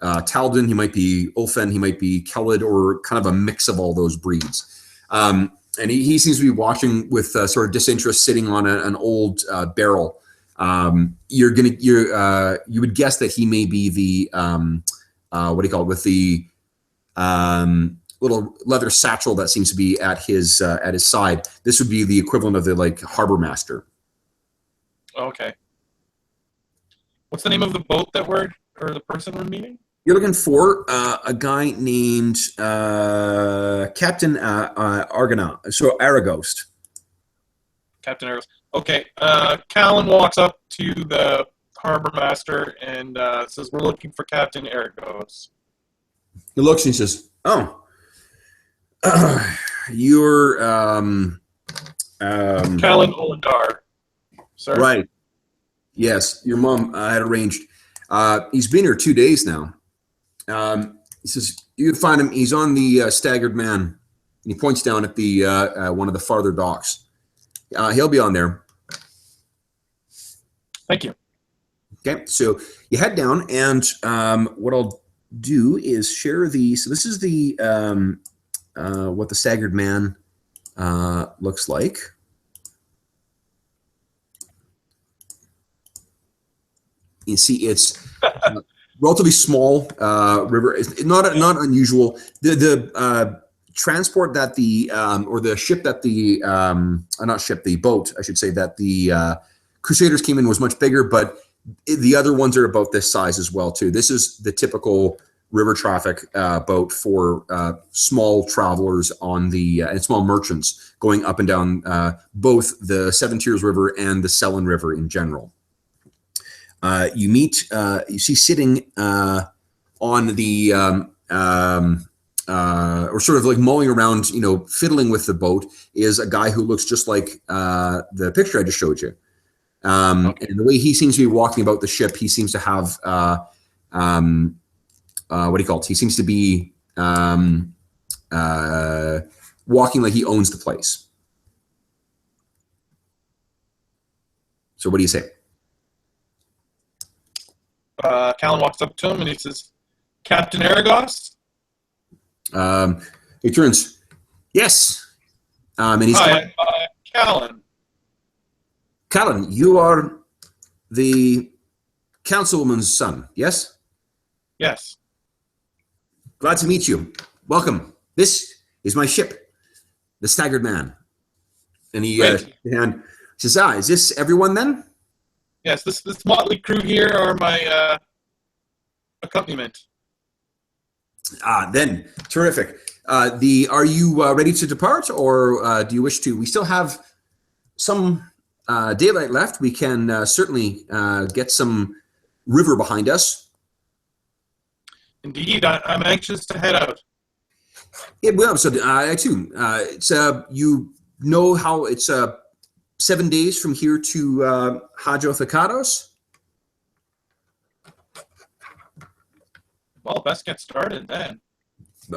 Talden, he might be Ulfen, he might be Kellid, or kind of a mix of all those breeds. And he seems to be watching with sort of disinterest, sitting on an old barrel. You would guess that he may be the what do you call it, with the little leather satchel that seems to be at his side. This would be the equivalent of the harbor master. Okay. What's the name of the boat or the person we're meeting? You're looking for a guy named Captain Argana, so Aragost. Captain Aragost. Okay. Callan walks up to the harbor master and says, "We're looking for Captain Aragost." He looks and he says, "Oh, you're Callan Olendar, sir." Right. Yes, your mom had arranged. He's been here 2 days now. He says, "You can find him. He's on the Staggered Man." And he points down at the one of the farther docks. He'll be on there. Thank you. Okay, so you head down, and what I'll do is share the. So this is the what the Staggered Man looks like. You see, it's relatively small river. It's not unusual. The transport that or the ship that the boat, I should say, that the Crusaders came in was much bigger, but the other ones are about this size as well too. This is the typical river traffic boat for small travelers on the and small merchants going up and down both the Seven Tears River and the Selin River in general. You see sitting on the, or sort of like mulling around, fiddling with the boat, is a guy who looks just like the picture I just showed you. And the way he seems to be walking about the ship, he seems to have, what do you call it? He seems to be walking like he owns the place. So what do you say? Callan walks up to him and he says, "Captain Aragost?" He turns, "Yes." And he's "Hi, Callan." "Callan, you are the councilwoman's son, yes?" "Yes." "Glad to meet you. Welcome. This is my ship, the Staggered Man." And he says, "Is this everyone then?" "Yes, this motley crew here are my accompaniment." Then terrific. Are you ready to depart, or do you wish to? We still have some daylight left. We can certainly get some river behind us. "Indeed, I'm anxious to head out." Well, so I too. It's you know how it's 7 days from here to Hajo Thakados? Well, best get started then.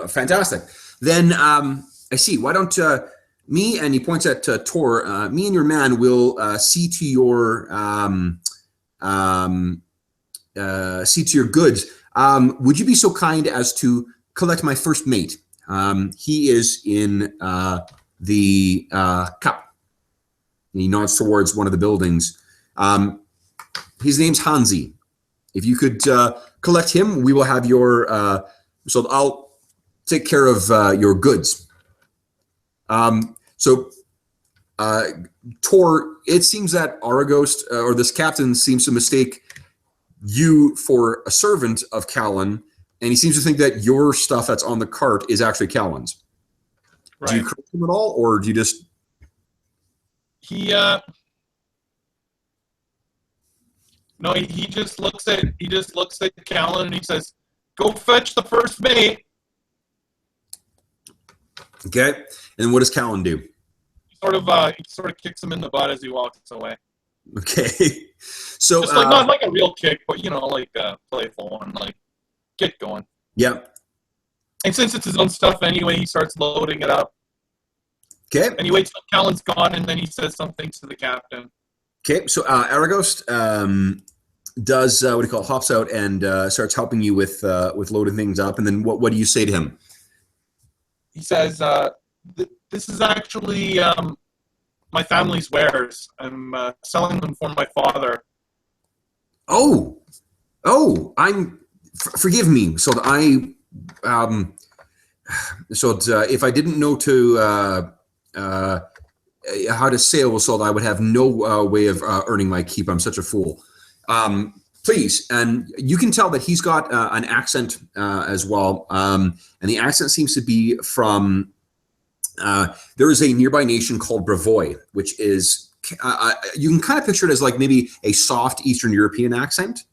Fantastic. Then I see. Why don't me, and he points at Tor, me and your man will see to your goods. Would you be so kind as to collect my first mate? He is in the cup. And he nods towards one of the buildings. His name's Hansi. If you could collect him, we will have your. So I'll take care of your goods. Tor, it seems that Aragost, or this captain, seems to mistake you for a servant of Callan, and he seems to think that your stuff that's on the cart is actually Callan's. Right. Do you correct him at all, or do you just... No, he just looks at Callan and he says, "Go fetch the first mate." Okay, and what does Callan do? He sort of kicks him in the butt as he walks away. Okay, so just like not like a real kick, but like a playful one, like get going. Yeah. And since it's his own stuff anyway, he starts loading it up. Okay. And he waits till Callan's gone, and then he says something to the captain. Okay, so Aragost does hops out and starts helping you with loading things up, and then what do you say to him? He says, "This is actually my family's wares. I'm selling them for my father." Forgive me. So that if I didn't know how to sail, so that I would have no way of earning my keep. I'm such a fool. Please, and you can tell that he's got an accent as well, and the accent seems to be from. There is a nearby nation called Bravoy, which is you can kind of picture it as like maybe a soft Eastern European accent.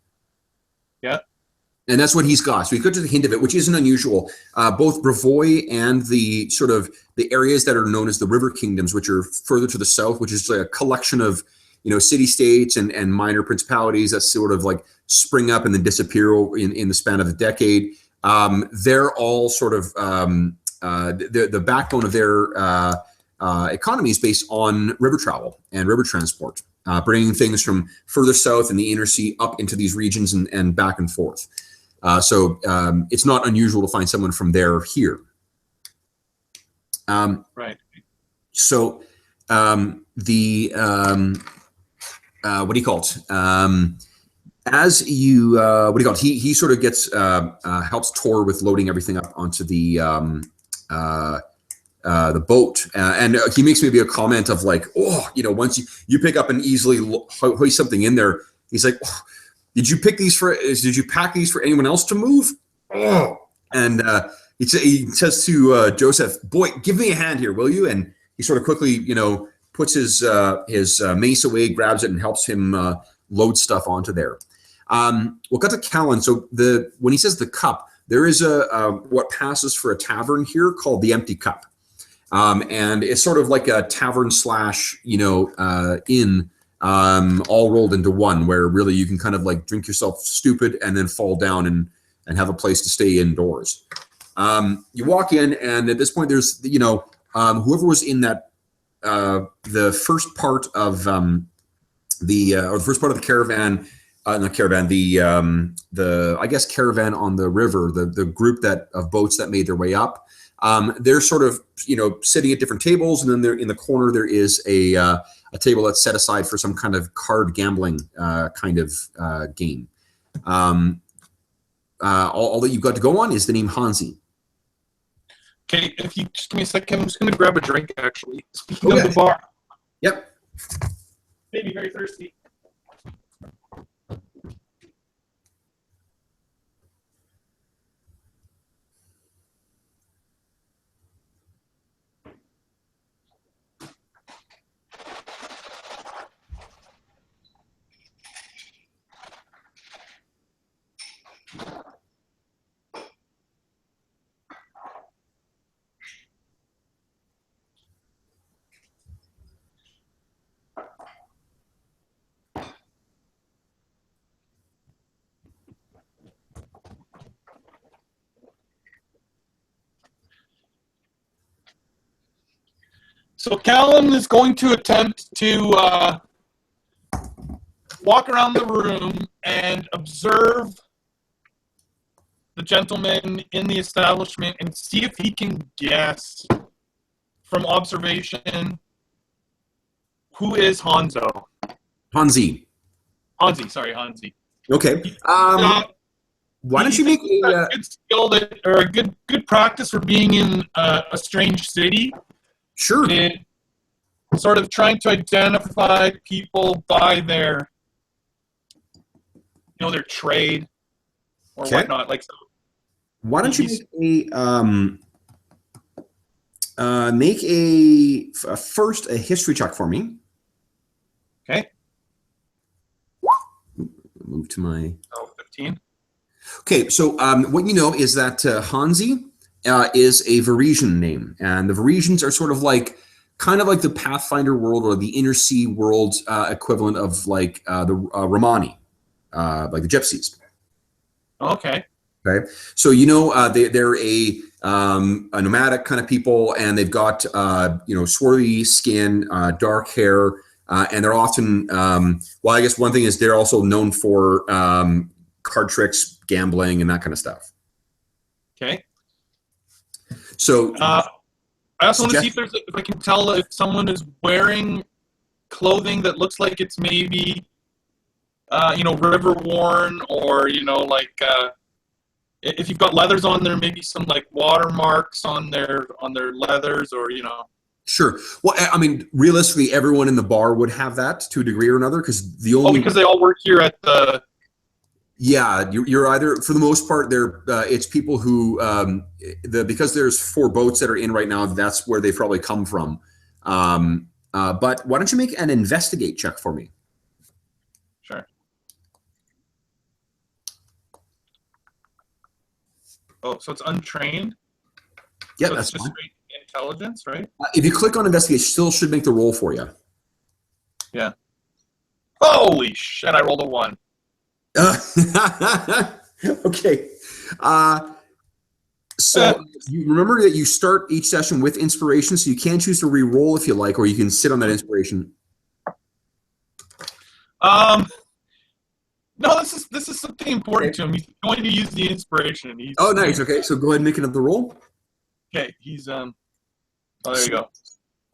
Yeah. And that's what he's got. So he got just a hint of it, which isn't unusual. Both Bravoy and the sort of the areas that are known as the River Kingdoms, which are further to the south, which is like a collection of city-states and minor principalities that sort of like spring up and then disappear in the span of a decade. They're all sort of the backbone of their economy is based on river travel and river transport, bringing things from further south in the inner sea up into these regions and back and forth. So it's not unusual to find someone from there here. Right. So what do you call it? As you what do you call it? He sort of gets helps Tor with loading everything up onto the boat, and he makes maybe a comment of like, once you pick up and easily hoist something in there, he's like, oh, did you pack these for anyone else to move? Oh, and he says to Joseph, boy, give me a hand here, will you? And he sort of quickly, puts his mace away, grabs it, and helps him load stuff onto there. We'll cut to Callan. So when he says the cup, there is what passes for a tavern here called the Empty Cup, and it's sort of like a tavern / inn, all rolled into one, where really you can kind of like drink yourself stupid and then fall down and have a place to stay indoors. You walk in, and at this point, there's whoever was in that the first part of the first part of the caravan. Not caravan, the I guess caravan on the river, the group of boats that made their way up. They're sort of sitting at different tables, and then there in the corner there is a table that's set aside for some kind of card gambling kind of game. All that you've got to go on is the name Hansi. Okay, if you just give me a second, I'm just going to grab a drink. Actually, speaking of the bar. Yep. Maybe very thirsty. So Callum is going to attempt to walk around the room and observe the gentleman in the establishment and see if he can guess from observation, who is Hanzo? Hanzi. Hanzi, sorry, Hanzi. Okay. Why don't you make a good skill or a good practice for being in a strange city? sure. In sort of trying to identify people by their, their trade or whatnot. Like, so Why don't you make first a history check for me? Okay. Move to my 15. Okay, so what you know is that Hanzi is a Varisian name, and the Varisians are sort of like, kind of like the Pathfinder world or the inner sea world equivalent of like the Romani, like the Gypsies. Okay. Okay, so they're a nomadic kind of people, and they've got swarthy skin, dark hair, and they're often well, I guess one thing is they're also known for card tricks, gambling, and that kind of stuff. Okay. So I also want to see if I can tell if someone is wearing clothing that looks like it's maybe river worn, or if you've got leathers on there, maybe some like watermarks on their leathers, or Sure. Well, I mean, realistically, everyone in the bar would have that to a degree or another, because because they all work here at the. Yeah, you're either, for the most part, it's people who because there's 4 boats that are in right now. That's where they probably come from. But why don't you make an investigate check for me? Sure. Oh, so it's untrained. Yeah, so that's just fine. straight intelligence, right? If you click on investigate, still should make the roll for you. Yeah. Holy shit! I rolled a 1. Okay. So you remember that you start each session with inspiration, so you can choose to re-roll if you like, or you can sit on that inspiration. No, this is something important to him. He's going to use the inspiration. Oh, nice. Okay, so go ahead and make another roll. Okay, he's Oh, there you go.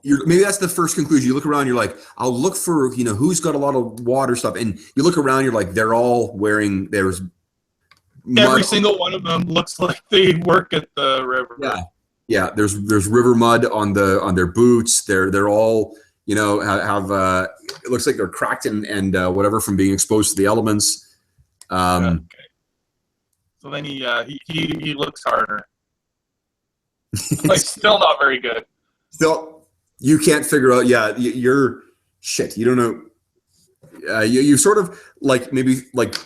Maybe that's the first conclusion. You look around, you're like, I'll look for who's got a lot of water stuff, and you look around, you're like, they're all wearing every single one of them looks like they work at the river. Yeah. There's river mud on their boots. They're all have it looks like they're cracked and whatever from being exposed to the elements. Okay. So then he looks harder. Like, still not very good. Still. You can't figure out. Yeah, you're shit. You don't know. You sort of like maybe like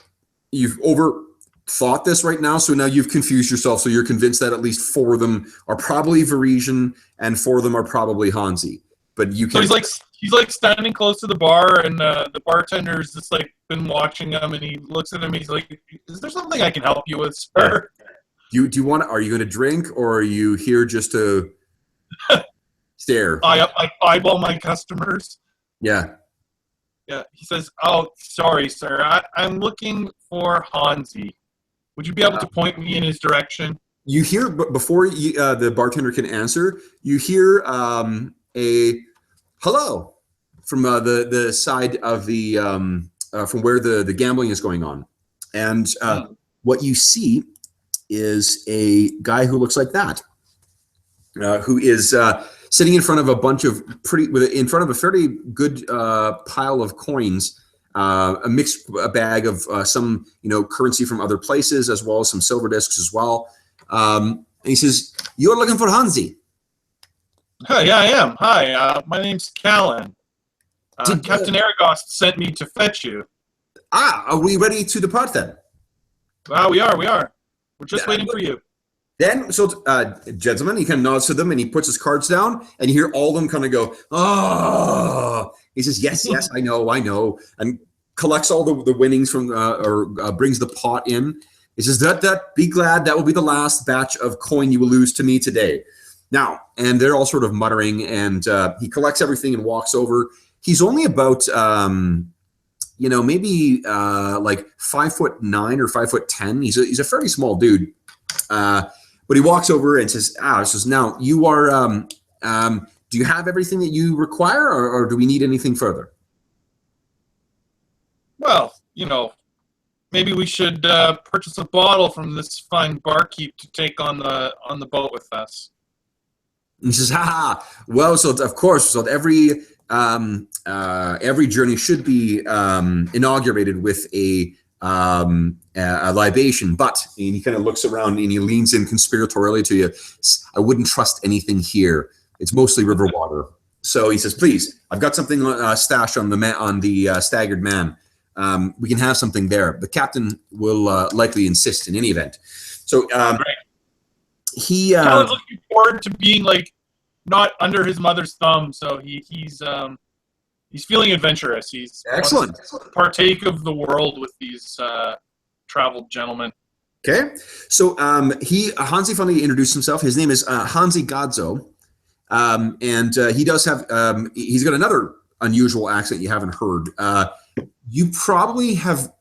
you've overthought this right now. So now you've confused yourself. So you're convinced that at least 4 of them are probably Varisian and 4 of them are probably Hanzi. But you can't. So he's like standing close to the bar, and the bartender's just like been watching him, and he looks at him. He's like, "Is there something I can help you with, sir?" Do you want? Are you going to drink, or are you here just to? Stare. I eyeball my customers. Yeah. Yeah. He says, "Oh, sorry, sir. I'm looking for Hanzi. Would you be able to point me in his direction?" You hear, but before the bartender can answer, you hear a hello from the side of the from where the gambling is going on, and what you see is a guy who looks like that, who is. Sitting in front of in front of a fairly good pile of coins, a bag of some currency from other places, as well as some silver discs as well. And he says, "You're looking for Hanzi." Yeah, I am. Hi, my name's Callan. Captain Aragost sent me to fetch you. Are we ready to depart then? We are. We're just waiting for you. Then, gentlemen, he kind of nods to them and he puts his cards down, and you hear all of them kind of go, "Oh!" He says, "Yes, I know," and collects all the winnings from, brings the pot in. He says, be glad that will be the last batch of coin you will lose to me today. Now, and they're all sort of muttering, and he collects everything and walks over. He's only about, maybe like 5'9" or 5'10". He's a fairly small dude. But he walks over and says, "Now you are do you have everything that you require, or do we need anything further? Well, maybe we should purchase a bottle from this fine barkeep to take on the boat with us. And he says, "Ha! Well, so of course, so every journey should be inaugurated with a libation." But and he kind of looks around and he leans in conspiratorially to you. "I wouldn't trust anything here. It's mostly river water." So he says, "Please, I've got something stashed on the staggered man. We can have something there. The captain will likely insist in any event." So Right. he Callan's looking forward to being like not under his mother's thumb, so he's feeling adventurous. He's excellent. wants to partake of the world with these traveled gentlemen. Okay, so Hansi finally introduced himself. His name is Hansi Gadzo, and he does have he's got another unusual accent you haven't heard. You probably have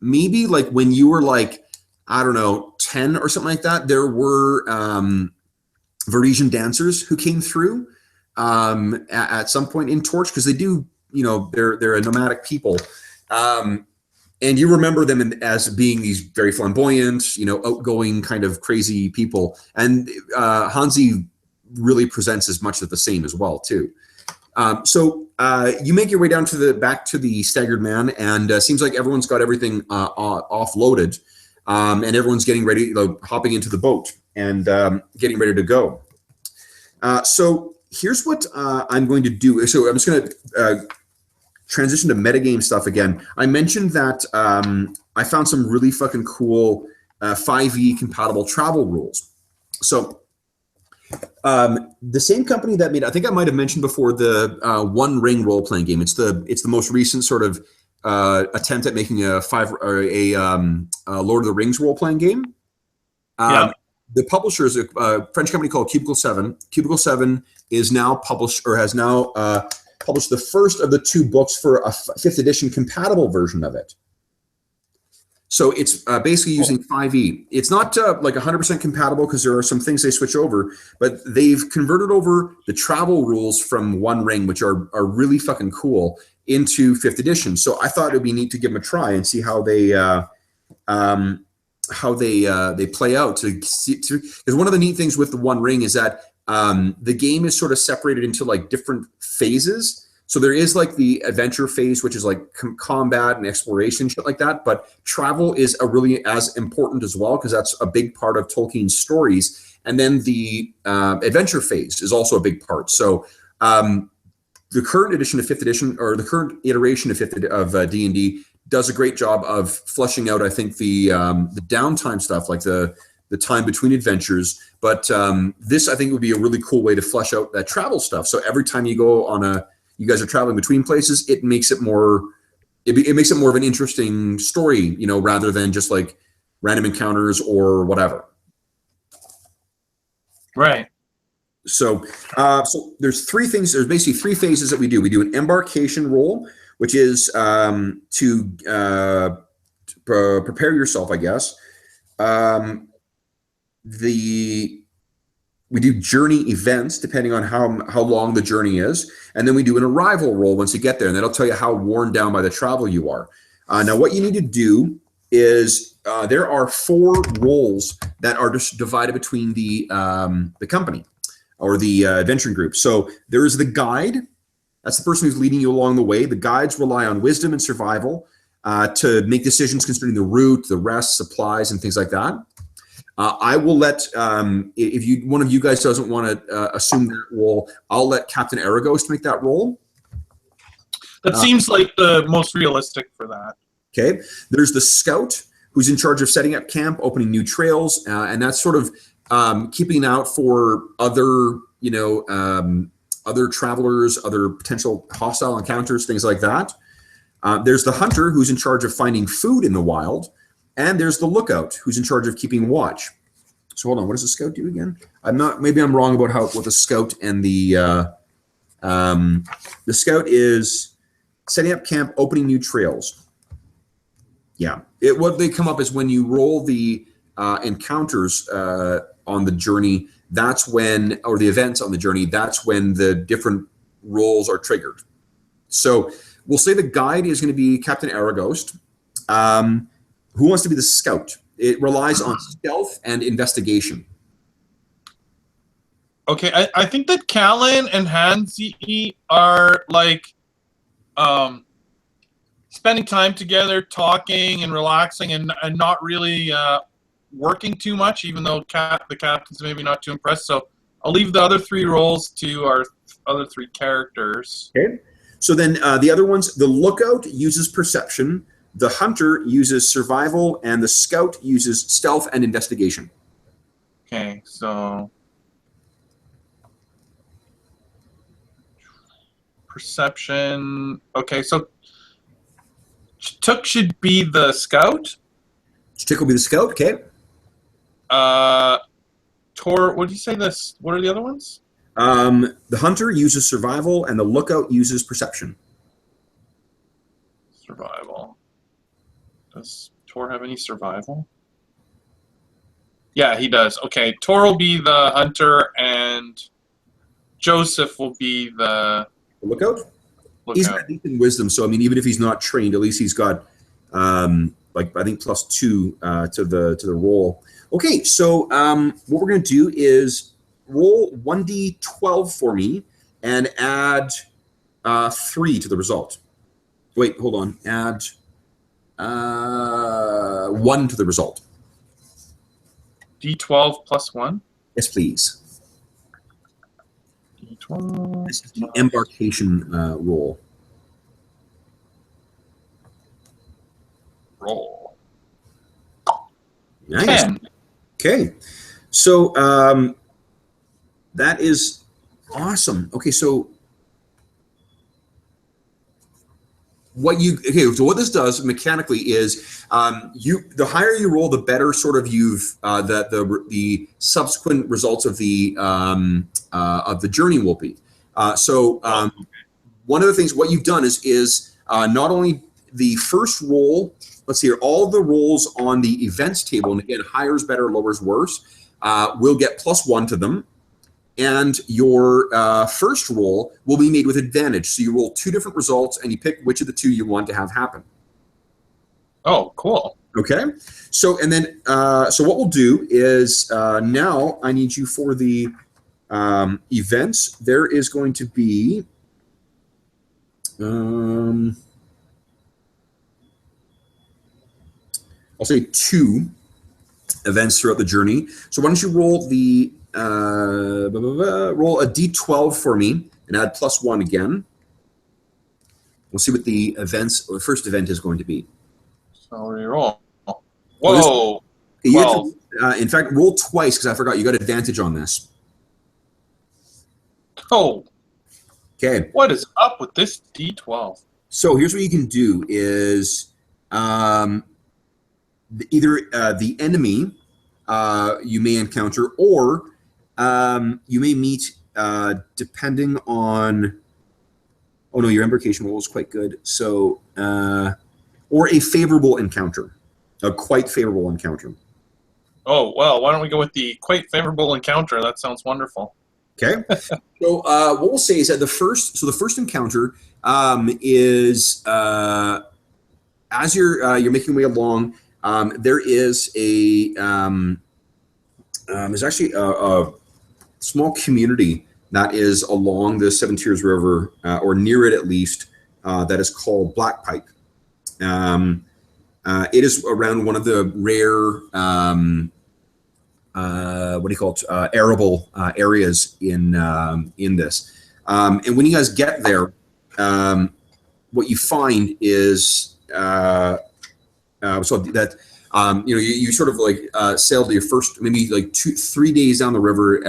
maybe like when you were like, I don't know, 10 or something like that, there were Varisian dancers who came through at some point in Torch, because they do, they're a nomadic people. And you remember them as being these very flamboyant, outgoing kind of crazy people. And Hansi really presents as much of the same as well, too. So you make your way down back to the Staggered Man, and seems like everyone's got everything offloaded, and everyone's getting ready, hopping into the boat and getting ready to go. So here's what I'm going to do. So I'm just going to transition to metagame stuff again. I mentioned that I found some really fucking cool 5e compatible travel rules. So the same company that made, I think I might have mentioned before, the One Ring role-playing game. It's the most recent sort of attempt at making a Lord of the Rings role-playing game. Yeah. The publisher is a French company called Cubicle 7. Cubicle 7 is now published, or has now published the first of the 2 books for a 5th edition compatible version of it. So it's basically using 5e. It's not like 100% compatible, because there are some things they switch over, but they've converted over the travel rules from One Ring, which are really fucking cool, into 5th edition. So I thought it would be neat to give them a try and see how they play out. Because one of the neat things with the One Ring is that the game is sort of separated into like different phases. So there is like the adventure phase, which is like combat and exploration, shit like that. But travel is really as important as well, because that's a big part of Tolkien's stories. And then the adventure phase is also a big part. So the current edition of 5th edition, or the current iteration of D&D, does a great job of fleshing out, I think, the downtime stuff, like the time between adventures. But this, I think, would be a really cool way to flesh out that travel stuff. So every time you go on you guys are traveling between places, it makes it more, it makes it more of an interesting story, rather than just like random encounters or whatever. Right. So there's 3 things. There's basically 3 phases that we do. We do an embarkation roll, which is to prepare yourself, I guess. We do journey events depending on how long the journey is, and then we do an arrival roll once you get there, and that'll tell you how worn down by the travel you are. Now, what you need to do is there are 4 roles that are just divided between the company or the adventuring group. So there is the guide. That's the person who's leading you along the way. The guides rely on wisdom and survival to make decisions concerning the route, the rest, supplies, and things like that. I will let, if one of you guys doesn't want to assume that role, I'll let Captain Aragos make that role. That seems like the most realistic for that. Okay. There's the scout, who's in charge of setting up camp, opening new trails, and that's sort of keeping out for other, other travelers, other potential hostile encounters, things like that. There's the hunter, who's in charge of finding food in the wild. And there's the lookout, who's in charge of keeping watch. So hold on, what does the scout do again? Maybe I'm wrong about what the scout and the scout is setting up camp, opening new trails. Yeah, what they come up is when you roll the encounters on the journey, that's when, or the events on the journey, that's when the different roles are triggered. So we'll say the guide is going to be Captain Aragost. Who wants to be the scout? It relies on stealth and investigation. Okay, I think that Callan and Hansi are like spending time together, talking and relaxing, and not really working too much, even though the captain's maybe not too impressed. So I'll leave the other 3 roles to our other 3 characters. Okay. So then the other ones, the lookout uses perception, the hunter uses survival, and the scout uses stealth and investigation. Okay, so perception. Okay, so Took should be the scout. Tick will be the scout, okay. Tor, what did you say this? What are the other ones? The hunter uses survival, and the lookout uses perception. Survival. Does Tor have any survival? Yeah, he does. Okay, Tor will be the hunter, and Joseph will be the lookout? He's got decent wisdom, so I mean, even if he's not trained, at least he's got like I think +2 to the roll. Okay, so what we're going to do is roll 1d12 for me and add 3 to the result. Wait, hold on. Add 1 to the result. D12 plus 1? Yes, please. D12. This is the embarkation roll. Roll. Nice. 10. Okay, so that is awesome. Okay, so so what this does mechanically is the higher you roll, the better sort of the subsequent results of the journey will be. One of the things what you've done is not only the first roll. Let's see here, all the rolls on the events table, and again, higher is better, lower is worse, will get +1 to them. And your first roll will be made with advantage. So you roll 2 different results, and you pick which of the 2 you want to have happen. Oh, cool. Okay. So, and then, so what we'll do is now I need you for the events. There is going to be, I'll say 2 events throughout the journey. So why don't you roll the roll a d12 for me and add +1 again. We'll see what the first event is going to be. So we roll. Whoa! In fact, roll twice because I forgot you got advantage on this. Oh. Okay. What is up with this d12? So here's what you can do is either the enemy you may encounter, or you may meet depending on. Oh no, your embarkation roll is quite good. So, or a favorable encounter, a quite favorable encounter. Oh well, why don't we go with the quite favorable encounter? That sounds wonderful. Okay. So what we'll say is that the first encounter is as you're making your way along. There is there's actually a small community that is along the Seven Tears River, or near it at least, that is called Black Pipe. It is around one of the rare, arable areas in this. And when you guys get there, what you find is you sort of like sailed your first maybe like 2-3 days down the river,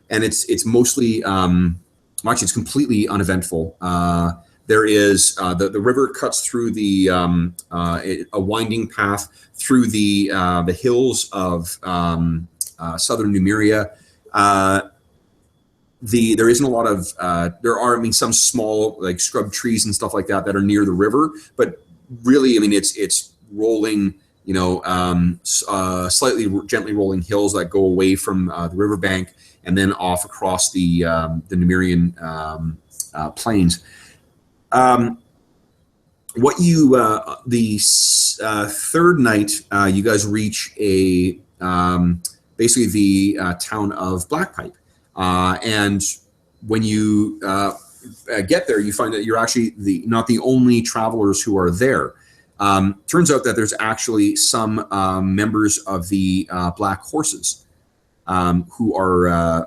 and it's mostly actually it's completely uneventful. There is the river cuts through a winding path through the hills of southern Numeria. There isn't a lot of there are some small like scrub trees and stuff like that that are near the river, but really it's rolling slightly gently rolling hills that go away from the riverbank and then off across the Numerian plains. Third night, you guys reach basically the town of Blackpipe, and when you get there, you find that you're actually not the only travelers who are there. Turns out that there's actually some members of the Black Horses who are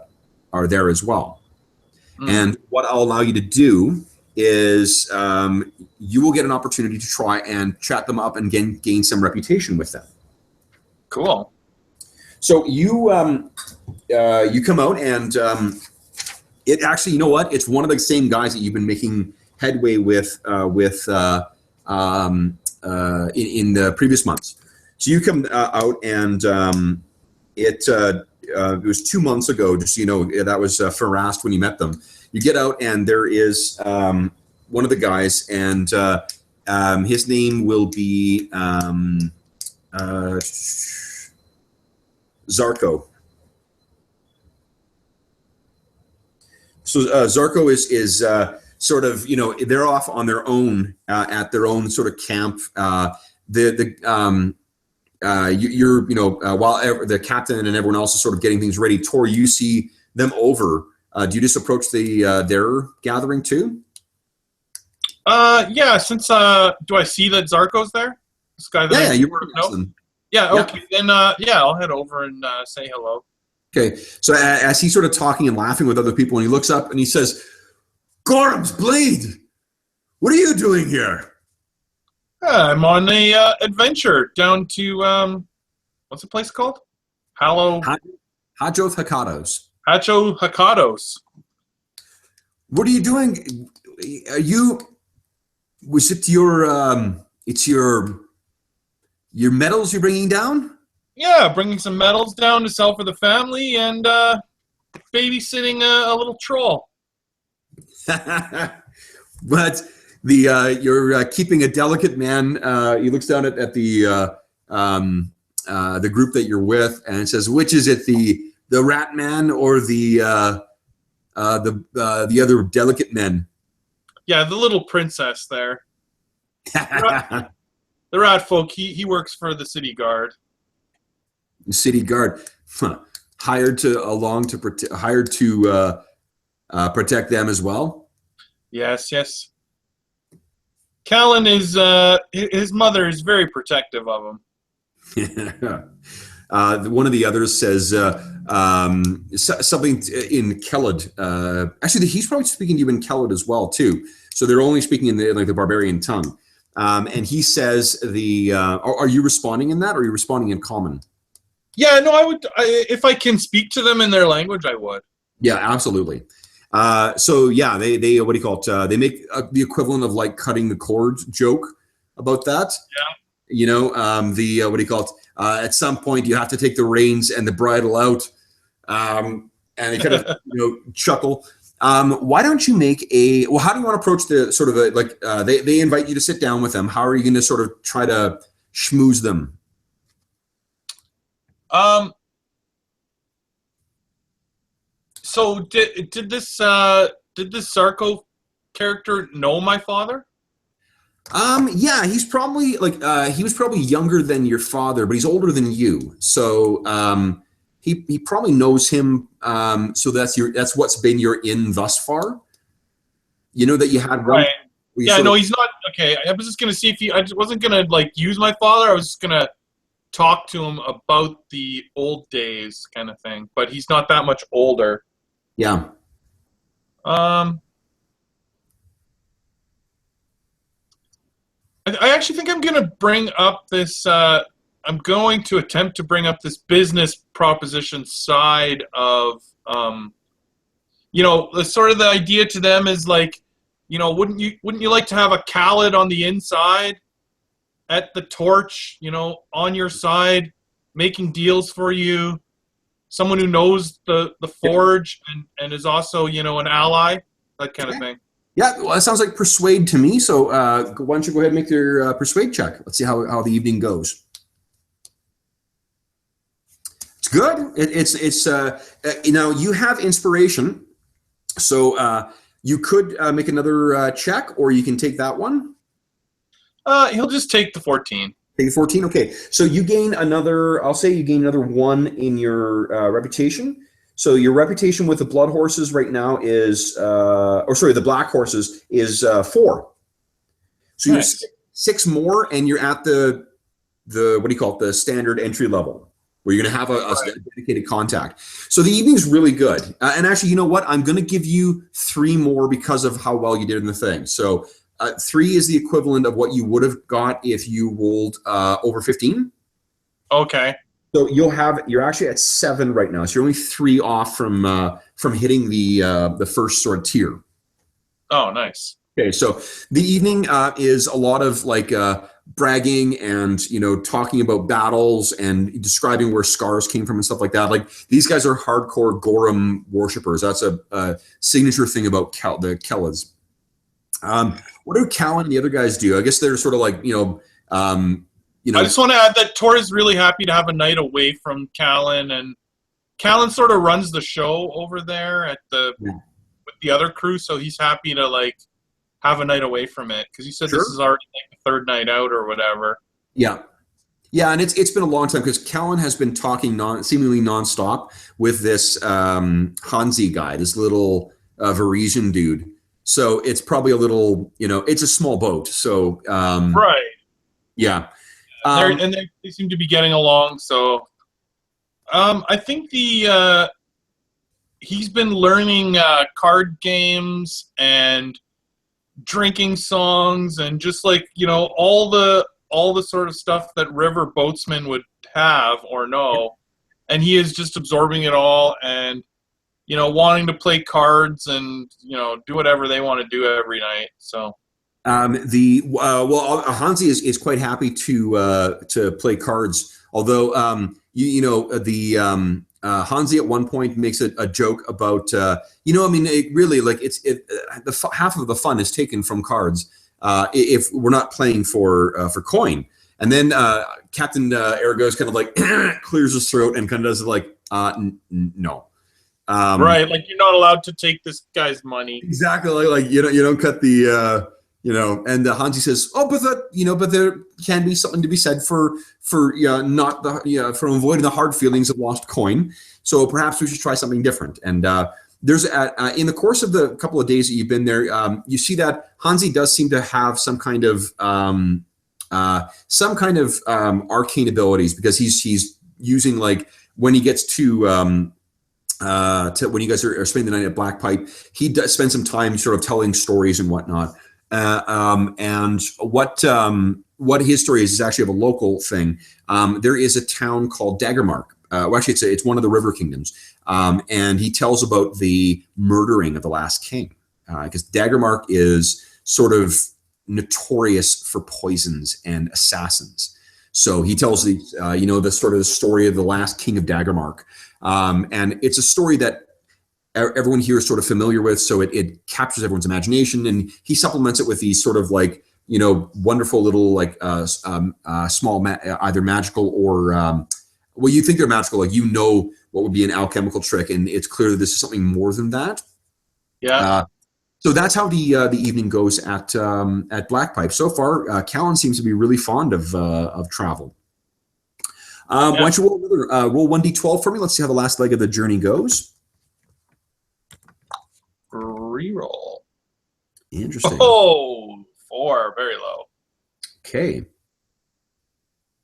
there as well. And what I'll allow you to do is you will get an opportunity to try and chat them up and gain some reputation with them. Cool. So you come out and it actually, you know what? It's one of the same guys that you've been making headway with in the previous months. So you come out and it was 2 months ago, just so you know, that was Farast when you met them. You get out and there is one of the guys, and his name will be Zarko. So Zarko is sort of, they're off on their own at their own sort of camp. While the captain and everyone else is sort of getting things ready, Tor, you see them over. Do you just approach their gathering too? Yeah. Since do I see that Zarko's there? This guy. Yeah, you were them. Yeah. Okay. Then I'll head over and say hello. Okay. So as he's sort of talking and laughing with other people, and he looks up and he says, "Gorham's Blade, what are you doing here?" I'm on a adventure down to what's the place called? Hajo Hakados. Hacho Hakados. What are you doing? Was it your medals you're bringing down? Yeah, bringing some medals down to sell for the family and babysitting a little troll. But you're keeping a delicate man. He looks down at the group that you're with and says, "Which is it, the rat man or the other delicate men?" Yeah, the little princess there. The rat folk. He works for the city guard. The city guard, hired to protect them as well. Yes. Callan is his mother is very protective of him. One of the others says something in Kellid. Actually, he's probably speaking to you in Kellid as well too. So they're only speaking in the barbarian tongue. And he says are you responding in that, or are you responding in common? Yeah, no, I would. If I can speak to them in their language, I would. Yeah, absolutely. So yeah, they what do you call it? They make the equivalent of like cutting the cord joke about that. Yeah. What do you call it? At some point, you have to take the reins and the bridle out, and they kind of chuckle. Why don't you make how do you want to approach the sort of they invite you to sit down with them? How are you going to sort of try to schmooze them? So did this Zarko character know my father? Yeah, he's probably he was probably younger than your father, but he's older than you. So he probably knows him. So that's what's been your in thus far. You know that you had one. Right. Yeah, no, he's not. Okay, I was just gonna see if I just wasn't gonna use my father. I was just gonna talk to him about the old days kind of thing. But he's not that much older. Yeah. I actually think I'm going to bring up this. I'm going to attempt to bring up this business proposition side of, the sort of the idea to them is wouldn't you like to have a Khaled on the inside, at the torch, on your side, making deals for you, someone who knows the forge and is also an ally, that kind of thing. Yeah, well, that sounds like persuade to me. So why don't you go ahead and make your persuade check? Let's see how the evening goes. good. You have inspiration, so you could make another check, or you can take that one. He'll just take the 14. Take 14. Okay, so you gain another. I'll say you gain another 1 in your reputation. So your reputation with the blood horses right now is, the black horses is 4. So Nice. you're 6 more, and you're at the what do you call it? The standard entry level, where you're going to have a dedicated contact. So the evening's really good. And actually, you know what? I'm going to give you 3 more because of how well you did in the thing. So 3 is the equivalent of what you would have got if you rolled over 15. Okay. So you're actually at 7 right now. So you're only 3 off from hitting the first sort of tier. Oh, nice. Okay, so the evening is a lot of like bragging and talking about battles and describing where scars came from and stuff like that. Like these guys are hardcore Gorum worshippers. That's a signature thing about the Kellas. What do Callan and the other guys do? I guess they're sort of like I just want to add that Tor is really happy to have a night away from Callan, and Callan sort of runs the show over there with the other crew, so he's happy to like have a night away from it because he said this is already like the 3rd night out or whatever. Yeah, and it's been a long time because Callan has been talking seemingly nonstop with this Hansi guy, this little Varisian dude. So it's probably a little, it's a small boat. So right, yeah. They seem to be getting along. So, I think he's been learning card games and drinking songs and just like all the sort of stuff that river boatsmen would have or know, and he is just absorbing it all and wanting to play cards and do whatever they want to do every night. So. Hansi is quite happy to play cards. Although Hansi at one point makes a joke about it really like half of the fun is taken from cards if we're not playing for coin. And then Captain Arago's kind of like clears his throat and kind of does it like no. Right, like you're not allowed to take this guy's money. Exactly, like you don't cut the. And Hansi says, "Oh, but there can be something to be said for not for avoiding the hard feelings of lost coin. So perhaps we should try something different." And there's in the course of the couple of days that you've been there, you see that Hansi does seem to have some kind of arcane abilities because he's using like when he gets to when you guys are spending the night at Black Pipe, he does spend some time sort of telling stories and whatnot. And what his story is actually of a local thing. There is a town called Daggermark. Actually, it's one of the River Kingdoms. And he tells about the murdering of the last king. Because Daggermark is sort of notorious for poisons and assassins. So he tells the sort of the story of the last king of Daggermark. And it's a story that everyone here is sort of familiar with, so it captures everyone's imagination, and he supplements it with these sort of like wonderful little like small either magical or you think they're magical, like what would be an alchemical trick, and it's clear that this is something more than that. So that's how the evening goes at Black Pipe. So far, Callan seems to be really fond of travel. Why don't you roll 1d12 for me? Let's see how the last leg of the journey goes. Reroll. Interesting. Oh, 4, very low. Okay.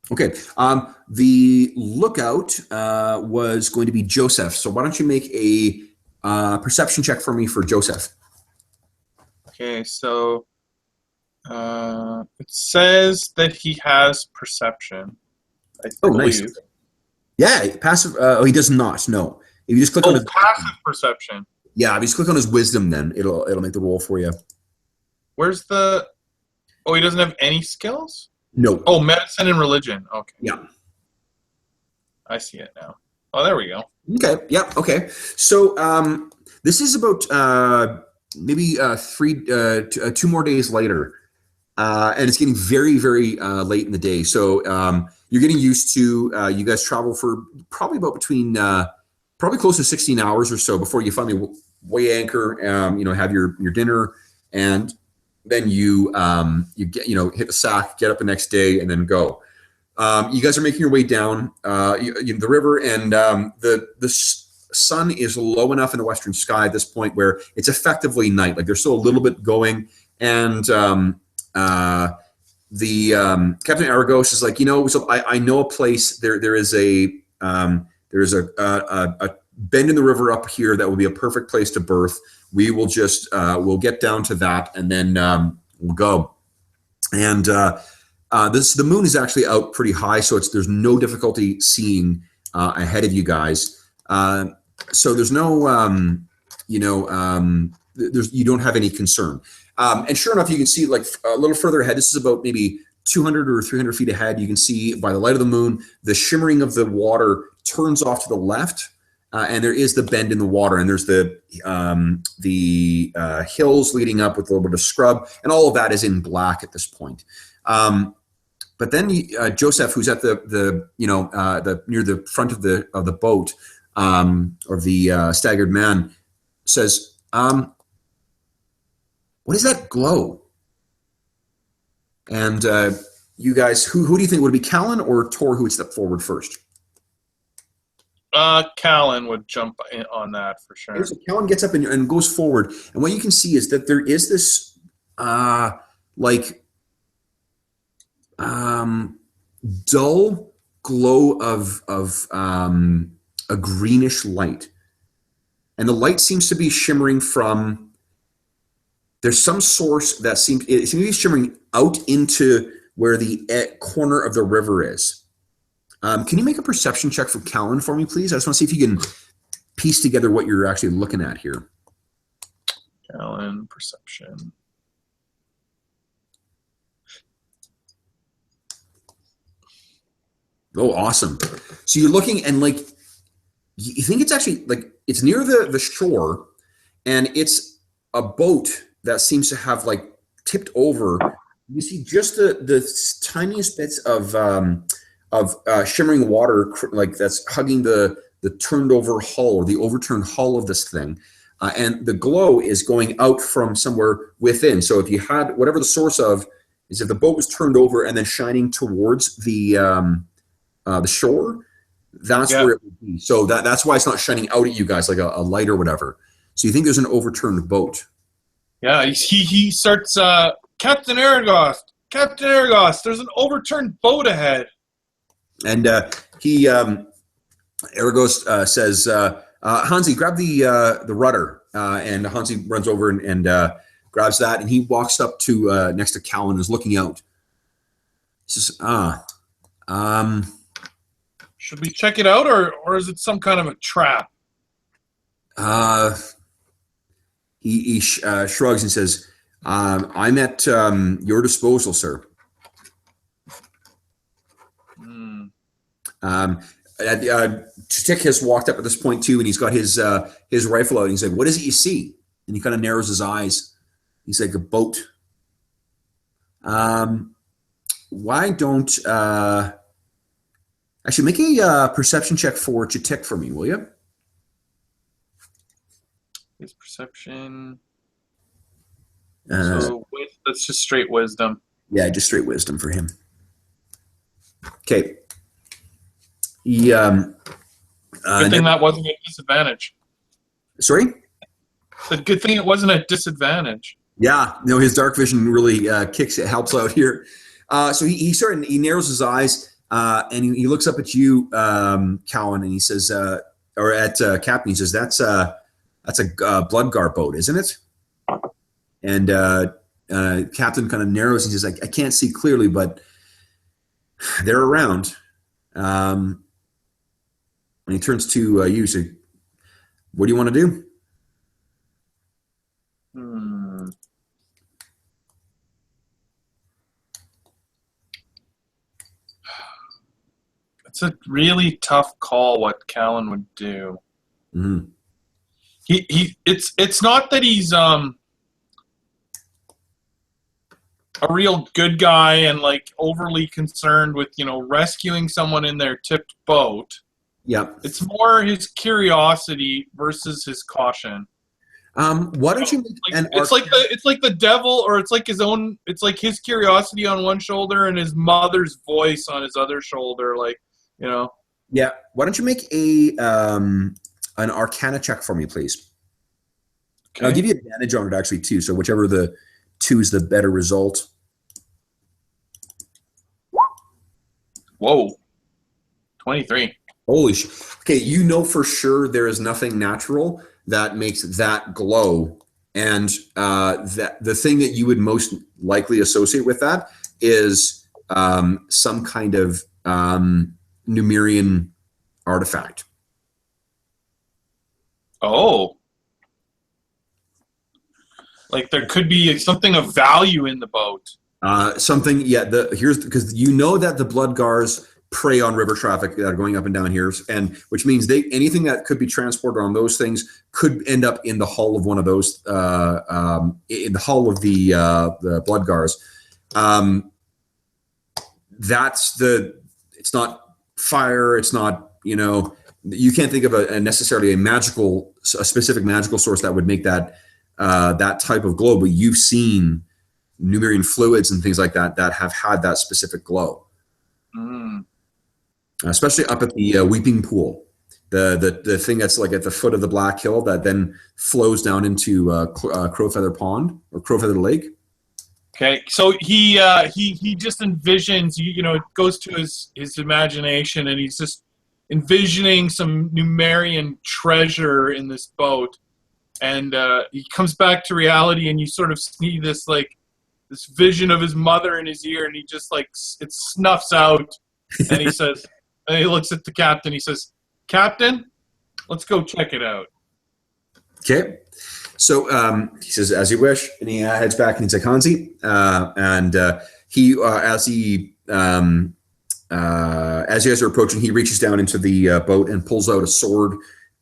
The lookout was going to be Joseph. So why don't you make a perception check for me for Joseph? Okay, so it says that he has perception. I believe. Nice. Yeah, passive. He does not. No. If you just click on his passive perception. Yeah, if you just click on his wisdom, then it'll make the roll for you. Where's the? Oh, he doesn't have any skills? No. Oh, medicine and religion. Okay. Yeah. I see it now. Oh, there we go. Okay. Yeah. Okay. So this is about maybe 2 more days later. and it's getting very, very late in the day. So you're getting used to. You guys travel for probably about between probably close to 16 hours or so before you finally weigh anchor. Have your dinner, and then you get hit the sack, get up the next day, and then go. You guys are making your way down the river, and the sun is low enough in the western sky at this point where it's effectively night. Like there's still a little bit going, and the Captain Aragos is like, so I know a place. There is a bend in the river up here that will be a perfect place to berth. We will just we'll get down to that, and then we'll go. And the moon is actually out pretty high, so there's no difficulty seeing ahead of you guys. So there's no you don't have any concern. And sure enough, you can see like a little further ahead. This is about maybe 200 or 300 feet ahead. You can see by the light of the moon, the shimmering of the water turns off to the left, and there is the bend in the water, and there's the hills leading up with a little bit of scrub, and all of that is in black at this point. But then Joseph, who's at the near the front of the boat, or the staggered man, says, "What is that glow?" And you guys, who do you think would it be, Callan or Tor, who would step forward first? Callan would jump in on that for sure. So Callan gets up and goes forward, and what you can see is that there is this dull glow of a greenish light, and the light seems to be shimmering from. There's some source that seems to be shimmering out into where the corner of the river is. Can you make a perception check for Callan for me, please? I just want to see if you can piece together what you're actually looking at here. Callan, perception. Oh, awesome. So you're looking, and like, you think it's actually like it's near the shore, and it's a boat that seems to have like tipped over. You see just the tiniest bits of shimmering water, like that's hugging the turned over hull or the overturned hull of this thing, and the glow is going out from somewhere within. So if you had whatever the source of is, if the boat was turned over and then shining towards the shore, that's where it would be. So that's why it's not shining out at you guys like a light or whatever. So you think there's an overturned boat. Yeah, he starts, Captain Aragos, there's an overturned boat ahead. And Aragos says, Hansi, grab the rudder. And Hansi runs over and grabs that, and he walks up to next to Callan and is looking out. He says, should we check it out, or is it some kind of a trap? He shrugs and says, I'm at your disposal, sir. Tick has walked up at this point too, and he's got his rifle out, and he's like, what is it you see? And he kind of narrows his eyes. He's like, a boat. Why don't actually make a perception check for Chitik for me, will you? His perception. So that's just straight wisdom. Yeah, just straight wisdom for him. Okay. He, good thing that wasn't a disadvantage. Sorry? The good thing it wasn't a disadvantage. Yeah, no, his dark vision really helps out here. So he narrows his eyes, and he looks up at you, Callan, and he says, or at Captain, he says, that's a Bloodgar boat, isn't it? And Captain kind of narrows and says, I can't see clearly, but they're around. And he turns to you, so what do you want to do? It's a really tough call what Callan would do. Mm-hmm. It's not that he's a real good guy and like overly concerned with rescuing someone in their tipped boat. Yeah. It's more his curiosity versus his caution. Why don't you make Like an it's like the devil, or it's like his own. It's like his curiosity on one shoulder and his mother's voice on his other shoulder. Like Yeah. Why don't you make an Arcana check for me, please? And I'll give you advantage on it actually too. So whichever of the two is the better result. Whoa, 23. Holy sh! Okay, you know for sure there is nothing natural that makes that glow, and that the thing that you would most likely associate with that is some kind of Numerian artifact. Oh, like there could be something of value in the boat. Something, yeah. Here's because you know that the Bloodgars prey on river traffic that are going up and down here, and which means anything that could be transported on those things could end up in the hull of one of those, in the hull of the Bloodgars. It's not fire. It's not you can't think of necessarily a specific magical source that would make that that type of glow, but you've seen Numerian fluids and things like that have had that specific glow. Especially up at the Weeping Pool, the thing that's like at the foot of the Black Hill that then flows down into Crowfeather Pond or Crowfeather Lake. Okay, so he just envisions, it goes to his imagination, and he's just envisioning some Numerian treasure in this boat, and he comes back to reality, and you sort of see this vision of his mother in his ear, and he just it snuffs out, and he says, and he looks at the captain, he says, "Captain, let's go check it out." Okay. So he says, "As you wish," and he heads back and he's like, "Hansi," and he, as you guys are approaching, he reaches down into the boat and pulls out a sword,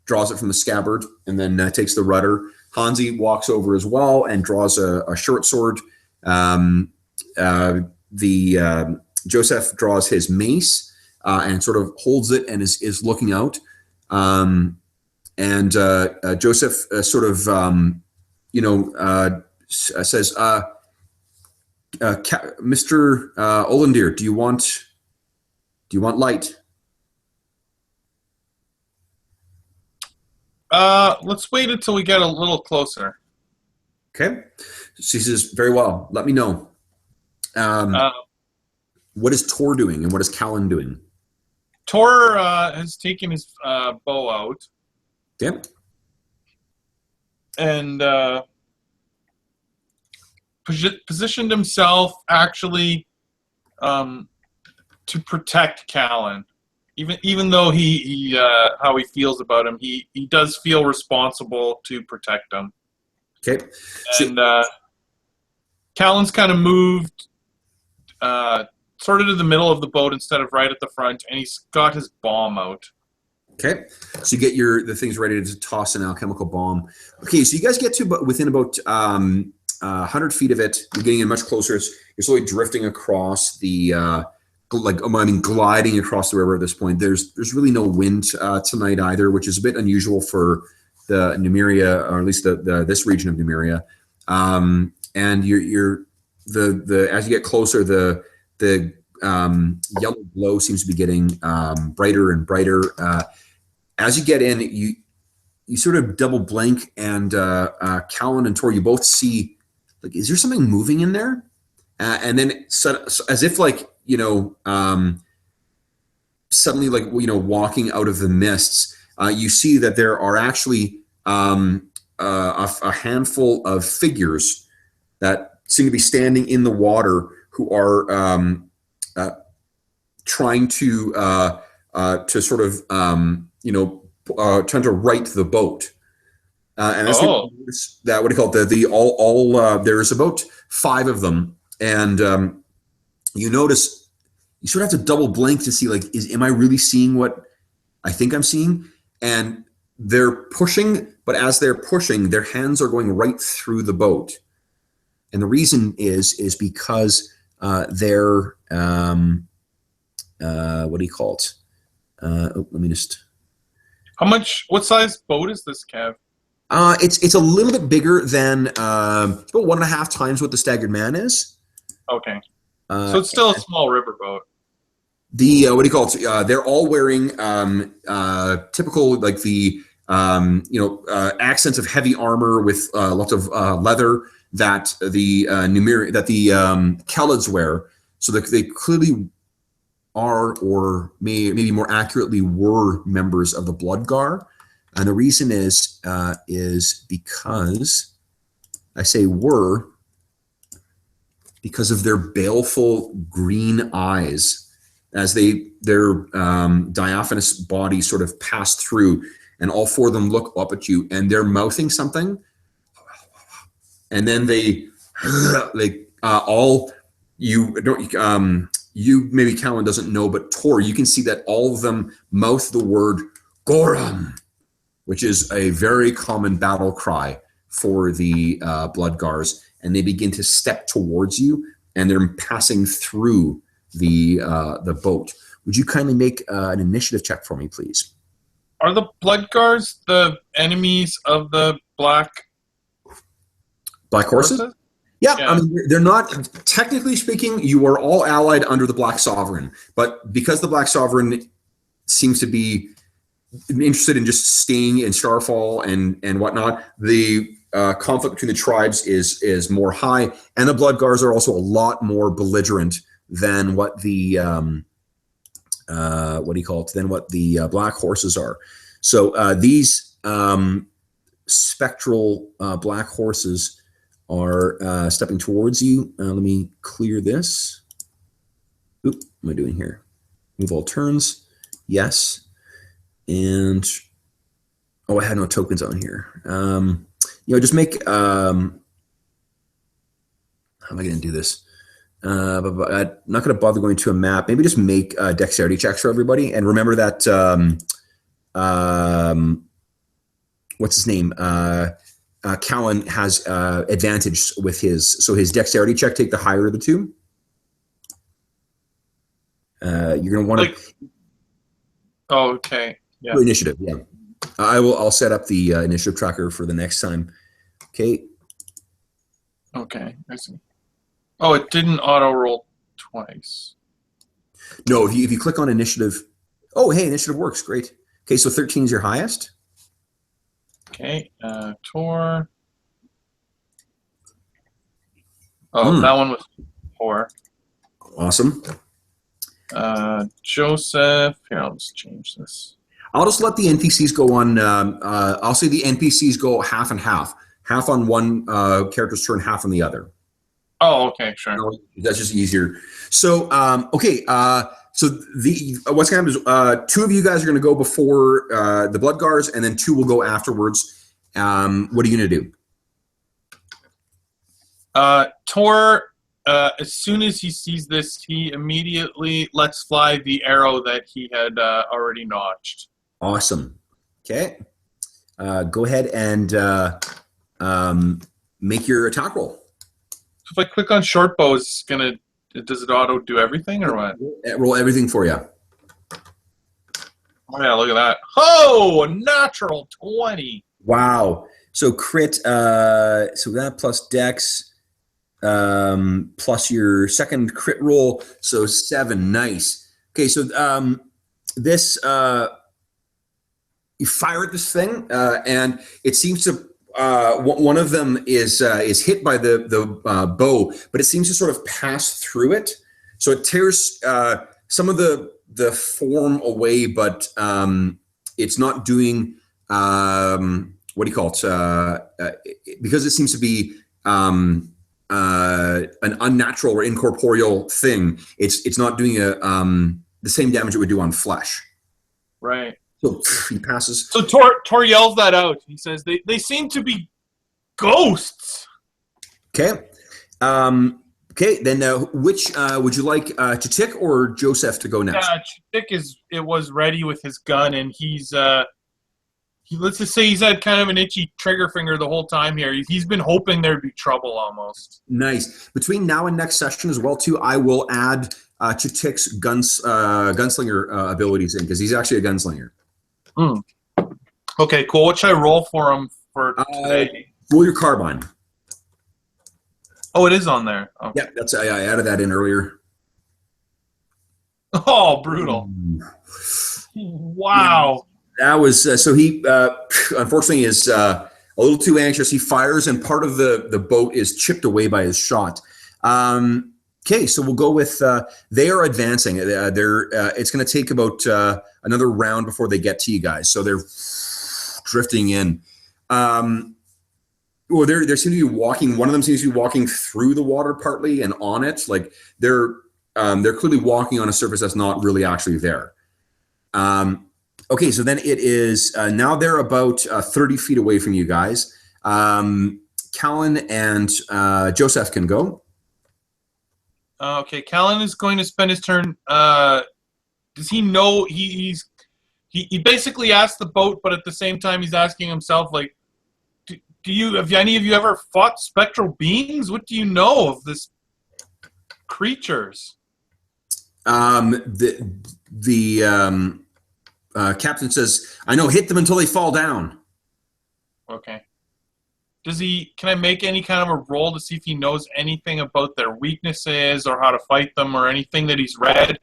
draws it from the scabbard, and then takes the rudder. Hansi walks over as well and draws a short sword. Joseph draws his mace and sort of holds it and is looking out. And Joseph sort of, says, "Mr. Olendir, do you want light?" Let's wait until we get a little closer. Okay. So he says, "Very well. Let me know." What is Tor doing, and what is Callan doing? Tor has taken his bow out. Okay. And positioned himself actually to protect Callan. Even though he how he feels about him, he does feel responsible to protect him. Okay. And Callan's kind of moved sort of to the middle of the boat instead of right at the front, and he's got his bomb out. Okay, so you get the things ready to toss an alchemical bomb. Okay, so you guys get to within about 100 feet of it. You're getting in much closer. You're slowly drifting across the gliding across the river at this point. There's really no wind tonight either, which is a bit unusual for the Numeria, or at least this region of Numeria. And you're as you get closer, the yellow glow seems to be getting brighter and brighter. As you get in, you sort of double blink, and Callan and Tor, you both see, is there something moving in there? And then as if suddenly walking out of the mists, you see that there are actually a handful of figures that seem to be standing in the water who are trying to sort of trying to right the boat. And that's that, what do you call it? There's about 5 of them, and you notice you sort of have to double blink to see am I really seeing what I think I'm seeing? And they're pushing, but as they're pushing, their hands are going right through the boat. and the reason is because they're what do you call it? Let me just. What size boat is this, Kev? It's a little bit bigger than about 1.5 times what the Staggered Man is. Okay, so it's still a small riverboat. The what do you call it? They're all wearing typical like the accents of heavy armor with lots of leather that the Kelids wear, so that they clearly are, or maybe more accurately were, members of the Bloodgar. And the reason is because I say were because of their baleful green eyes as their diaphanous bodies sort of pass through, and all four of them look up at you, and they're mouthing something, and then they all you don't you maybe Callan doesn't know, but Tor, you can see that all of them mouth the word Gorum, which is a very common battle cry for the Bloodgars, and they begin to step towards you, and they're passing through the boat. Would you kindly make an initiative check for me, please? Are the Bloodgars the enemies of the black horses? Yeah, I mean, they're not, technically speaking, you are all allied under the Black Sovereign, but because the Black Sovereign seems to be interested in just staying in Starfall and whatnot, the conflict between the tribes is more high, and the Bloodgars are also a lot more belligerent than what the Black Horses are. So these spectral Black Horses are stepping towards you. Let me clear this. Oop, what am I doing here? Move all turns. Yes. And I had no tokens on here. Just make how am I going to do this? But I'm not going to bother going to a map. Maybe just make dexterity checks for everybody. And remember that what's his name? Callan has advantage with his dexterity check. Take the higher of the two. You're going to want to. Oh, okay. Yeah. Initiative. Yeah. I'll set up the initiative tracker for the next time. Okay. Okay. I see. Oh, it didn't auto roll twice. No, if you click on initiative. Oh, hey, initiative works. Great. Okay, so 13 is your highest. Okay, Tor. Oh, that one was 4. Awesome. Joseph. Here, I'll just change this. I'll just let the NPCs go on. I'll say the NPCs go half and half. Half on one character's turn, half on the other. Oh, okay, sure. That's just easier. So, okay. So what's going to happen is 2 of you guys are going to go before the Bloodgars, and then 2 will go afterwards. What are you going to do? Tor, as soon as he sees this, he immediately lets fly the arrow that he had already notched. Awesome. Okay. Go ahead and make your attack roll. If I click on short bow, does it auto do everything or what? Roll everything for you. Oh yeah, look at that. Oh, a natural 20. Wow. So crit, so that plus dex, plus your second crit roll, so 7. Nice. Okay, so this you fire at this thing, and it seems to one of them is hit by the bow, but it seems to sort of pass through it, so it tears some of the form away, but it's not doing what do you call it? Because it seems to be an unnatural or incorporeal thing. It's not doing the same damage it would do on flesh. Right. So he passes. So Tor yells that out. He says, "They seem to be ghosts." Okay. Okay. Then which would you like Chitik or Joseph to go next? Yeah, Chitik was ready with his gun, and he's let's just say he's had kind of an itchy trigger finger the whole time here. He's been hoping there'd be trouble almost. Nice. Between now and next session as well, too, I will add Chatik's gunslinger abilities in because he's actually a gunslinger. Okay, cool. What should I roll for him for today? Roll your carbine. Oh, it is on there. Okay. Yeah, that's I added that in earlier. Oh, brutal. Wow. That was so he unfortunately is a little too anxious. He fires and part of the boat is chipped away by his shot. Okay, so we'll go with they are advancing. It's going to take about another round before they get to you guys. So they're drifting in. Well, they seem to be walking. One of them seems to be walking through the water partly and on it. Like they're clearly walking on a surface that's not really actually there. Okay, so then it is now they're about 30 feet away from you guys. Callan and Joseph can go. Okay, Callan is going to spend his turn. Does he know he basically asked the boat, but at the same time he's asking himself, like, have any of you ever fought spectral beings? What do you know of this creatures? The captain says, "I know. Hit them until they fall down." Okay. Can I make any kind of a roll to see if he knows anything about their weaknesses or how to fight them or anything that he's read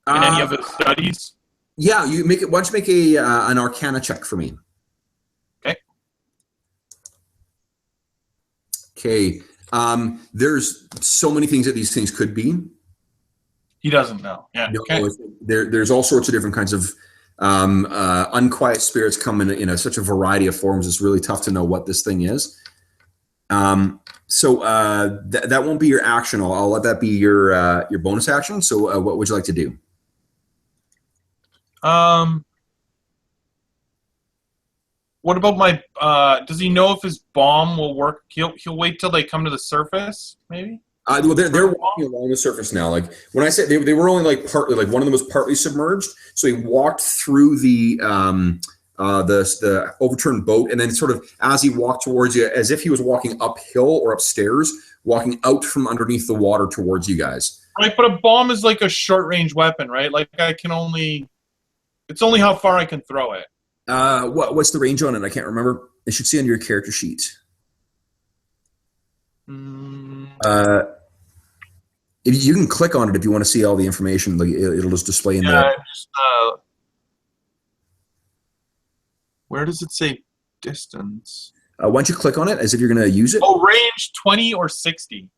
in any of his studies? Yeah, you make it. Why don't you make an Arcana check for me? Okay. Okay. There's so many things that these things could be. He doesn't know. Yeah. No, okay. There's all sorts of different kinds of unquiet spirits come in such a variety of forms. It's really tough to know what this thing is. So that won't be your action. I'll let that be your bonus action. So what would you like to do? What about my? Does he know if his bomb will work? He'll wait till they come to the surface, maybe. Well, they're walking along the surface now. Like when I said they were only like partly, like one of them was partly submerged. So he walked through the overturned boat, and then sort of as he walked towards you, as if he was walking uphill or upstairs, walking out from underneath the water towards you guys. Right, but a bomb is like a short range weapon, right? Like it's only how far I can throw it. What's the range on it? I can't remember. It should see on your character sheet. If you can click on it if you want to see all the information. Like it'll just display in there. Where does it say distance? Why don't you click on it as if you're going to use it? Oh, range 20 or 60.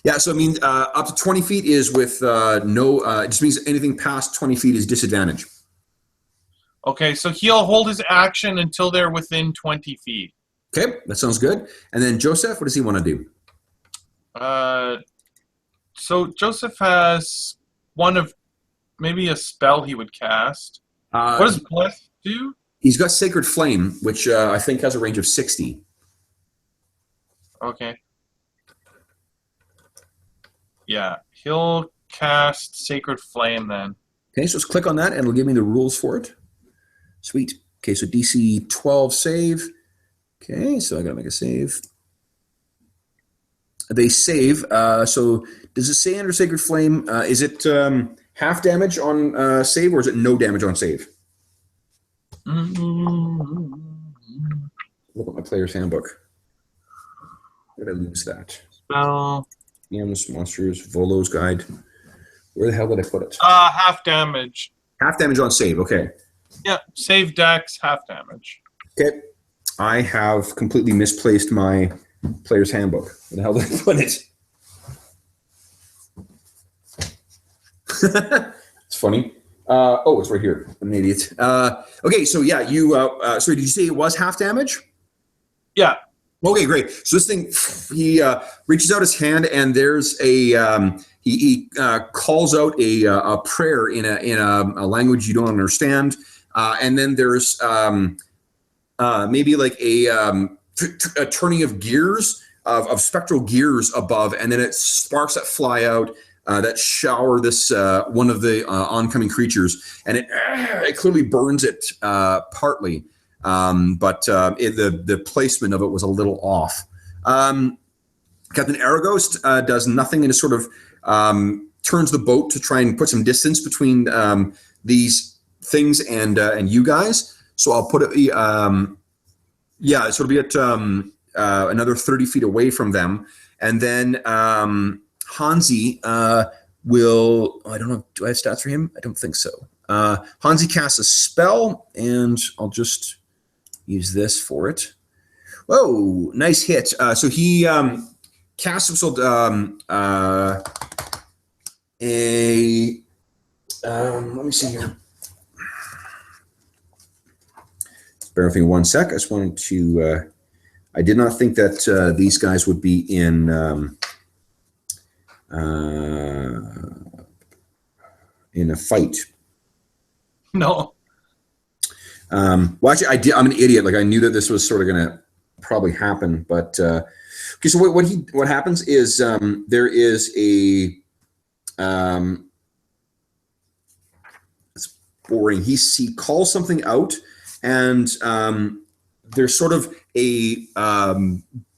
Yeah, so I mean, up to 20 feet is with no. It just means anything past 20 feet is disadvantage. Okay, so he'll hold his action until they're within 20 feet. Okay, that sounds good. And then Joseph, what does he want to do? So Joseph has one of maybe a spell he would cast. What does Bless do? He's got Sacred Flame, which I think has a range of 60. Okay. Yeah, he'll cast Sacred Flame then. Okay, so let's click on that and it'll give me the rules for it. Sweet. Okay, so DC 12 save. Okay, so I gotta make a save. They save. So does it say under Sacred Flame? Is it half damage on save, or is it no damage on save? Look at my player's handbook. Where did I lose that? Spell. Games, monsters, Volo's guide. Where the hell did I put it? Half damage. Half damage on save. Okay. Yeah, save dex, half damage. Okay. I have completely misplaced my player's handbook. Where the hell did I put it? It's funny. It's right here. I'm an idiot. Okay, so yeah, you. Sorry, did you say it was half damage? Yeah. Okay, great. So this thing, he reaches out his hand, and there's a he calls out a prayer in a language you don't understand, and then there's maybe like a turning of gears of spectral gears above, and then it sparks that fly out that shower this one of the oncoming creatures, and it clearly burns it partly. The placement of it was a little off. Captain Aragost does nothing and just sort of turns the boat to try and put some distance between these things and you guys. So I'll put it, so it'll be at another 30 feet away from them. And then Hansi will, I don't know, do I have stats for him? I don't think so. Hansi casts a spell, and I'll just use this for it. Whoa, nice hit. So he casts himself let me see here. Bear with me 1 sec. I just wanted to, I did not think that these guys would be in a fight. No. Well, actually, I'm an idiot. Like, I knew that this was sort of going to probably happen, but okay. So what happens is there is a it's boring. He calls something out, and there's sort of a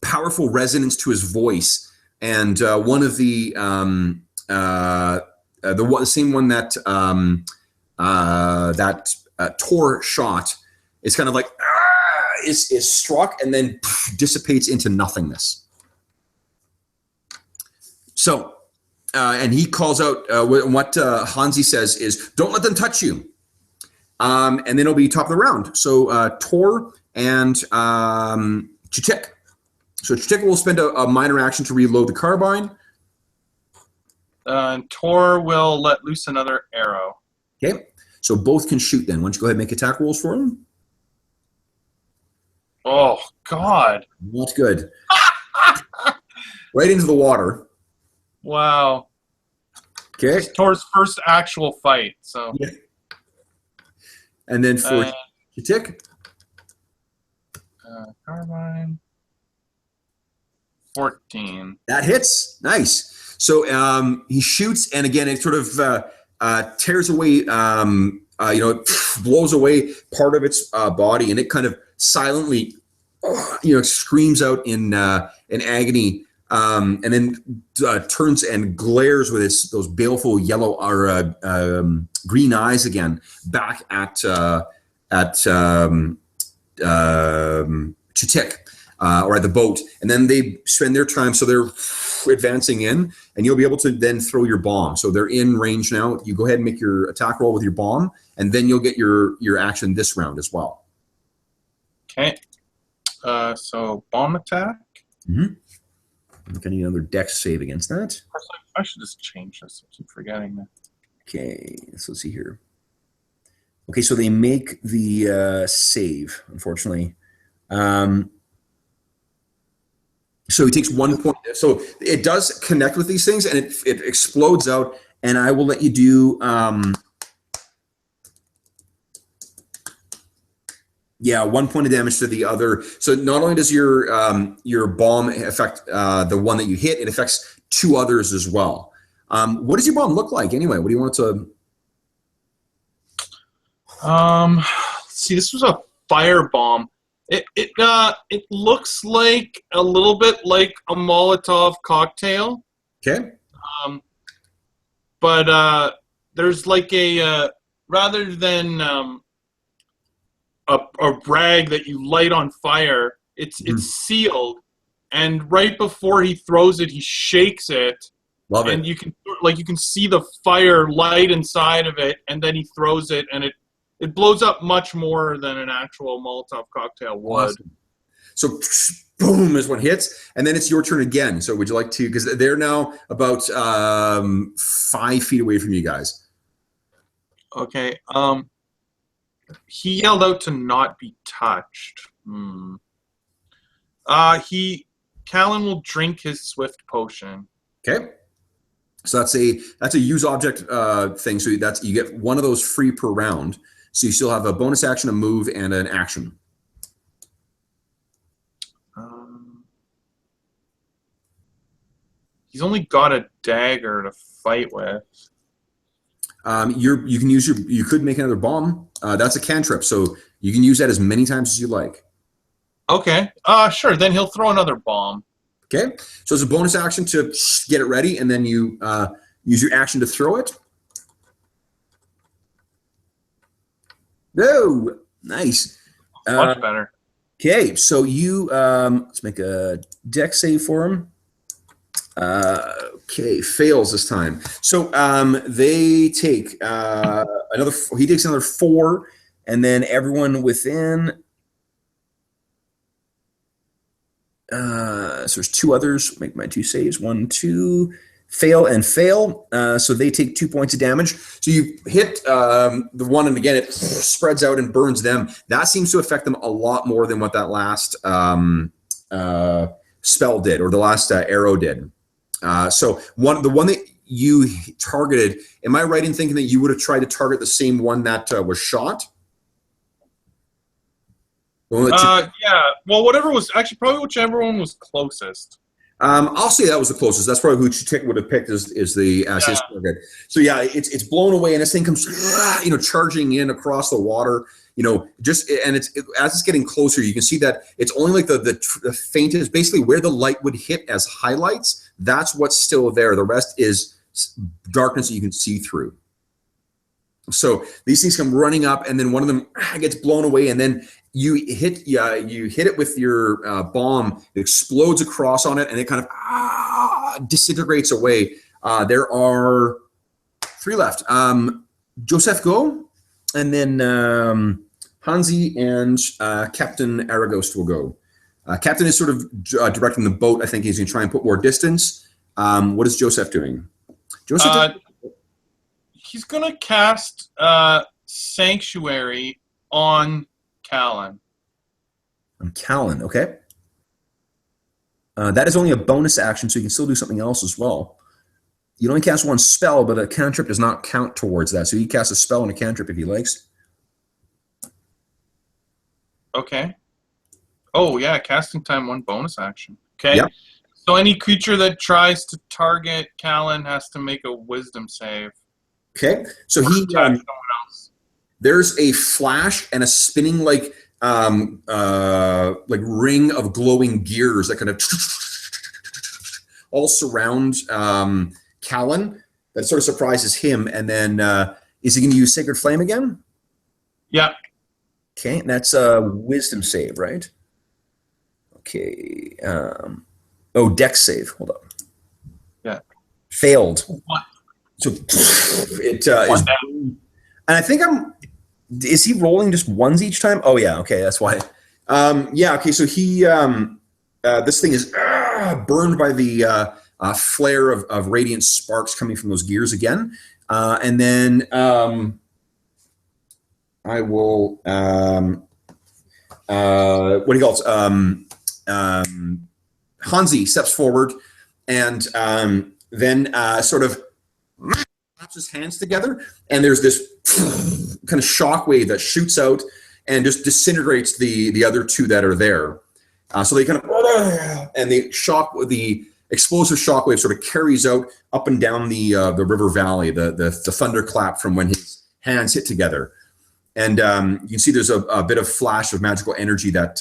powerful resonance to his voice, and one of the same one that Tor shot is kind of like is struck and then dissipates into nothingness. So, and he calls out what Hansi says is, "Don't let them touch you." And then it'll be top of the round. So Tor and Chitik. So Chitik will spend a minor action to reload the carbine. Tor will let loose another arrow. Okay. So both can shoot then. Why don't you go ahead and make attack rolls for him? Oh, God. Not good. Right into the water. Wow. Okay. It's Tor's first actual fight. So. Yeah. And then for Chitik? Carbine. 14. That hits. Nice. So he shoots, and again, it sort of tears away, blows away part of its body, and it kind of silently, screams out in agony, and then turns and glares with those baleful yellow or green eyes again back at Chitik. Or at the boat, and then they spend their time, so they're advancing in, and you'll be able to then throw your bomb. So they're in range now. You go ahead and make your attack roll with your bomb, and then you'll get your action this round as well. Okay. So bomb attack. Mm-hmm. I think I need another dex save against that. I should just change this. I keep forgetting that. Okay, so let's see here. Okay, so they make the save, unfortunately. So he takes 1 point. So it does connect with these things, and it explodes out. And I will let you do, 1 point of damage to the other. So not only does your bomb affect the one that you hit, it affects 2 others as well. What does your bomb look like anyway? What do you want it to? See, this was a fire bomb. It looks like a little bit like a Molotov cocktail. Okay. But there's like a rather than a rag that you light on fire, it's sealed, and right before he throws it, he shakes it. Love it. And you can see the fire light inside of it, and then he throws it, and it blows up much more than an actual Molotov cocktail would. Awesome. So, boom is what hits, and then it's your turn again. So would you like to, because they're now about 5 feet away from you guys. Okay. He yelled out to not be touched. Callan will drink his swift potion. Okay. So that's a use object thing. So you get one of those free per round. So you still have a bonus action, a move, and an action. He's only got a dagger to fight with. You can use you could make another bomb. That's a cantrip, so you can use that as many times as you like. Okay. Sure. Then he'll throw another bomb. Okay. So it's a bonus action to get it ready, and then you use your action to throw it. Oh, nice. Much better. Okay, so you let's make a deck save for him. Okay, fails this time. So they take another. He takes another 4, and then everyone within. So there's 2 others. Make my 2 saves. 1, 2. Fail and fail. So they take 2 points of damage. So you hit the one, and again it spreads out and burns them. That seems to affect them a lot more than what that last spell did, or the last arrow did. So the one that you targeted, am I right in thinking that you would have tried to target the same one that was shot? Yeah. Well, whatever was actually probably whichever one was closest. I'll say that was the closest. That's probably who Chick would have picked as the his target. So yeah, it's blown away, and this thing comes, charging in across the water. As it's getting closer, you can see that it's only like the faintest, basically where the light would hit as highlights. That's what's still there. The rest is darkness that you can see through. So these things come running up, and then one of them gets blown away, and then you hit it with your bomb. It explodes across on it, and it kind of disintegrates away. There are 3 left. Joseph, go, and then Hansi and Captain Aragost will go. Captain is sort of directing the boat. I think he's going to try and put more distance. What is Joseph doing? Joseph. He's going to cast Sanctuary on Callan. On Callan, okay. That is only a bonus action, so you can still do something else as well. You only cast 1 spell, but a cantrip does not count towards that. So he casts a spell and a cantrip if he likes. Okay. Oh, yeah, casting time 1 bonus action. Okay. Yep. So any creature that tries to target Callan has to make a wisdom save. Okay, so there's a flash and a spinning like ring of glowing gears that kind of all surround Callan. That sort of surprises him, and then is he going to use Sacred Flame again? Yeah. Okay, and that's a wisdom save, right? Okay. Dex save. Hold up. Yeah. Failed. What? So it is, and I think is he rolling just ones each time? Oh yeah, okay, that's why. Okay, so he this thing is burned by the flare of radiant sparks coming from those gears again, and then I will what do you call it? Hansi steps forward and then sort of claps his hands together, and there's this kind of shockwave that shoots out and just disintegrates the other 2 that are there. So they kind of, and the explosive shockwave sort of carries out up and down the river valley, the thunderclap from when his hands hit together. And you can see there's a bit of flash of magical energy that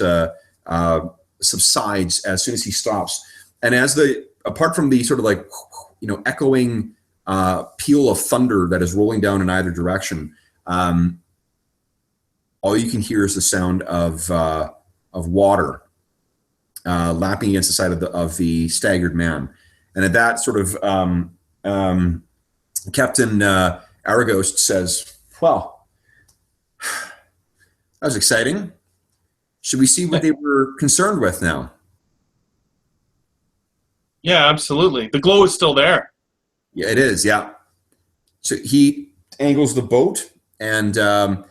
subsides as soon as he stops. And apart from the sort of like, echoing peal of thunder that is rolling down in either direction, all you can hear is the sound of water lapping against the side of the staggered man. And at that, sort of Captain Aragost says, "Well, that was exciting. Should we see what they were concerned with now?" Yeah, absolutely. The glow is still there. Yeah, it is. Yeah. So he angles the boat, and the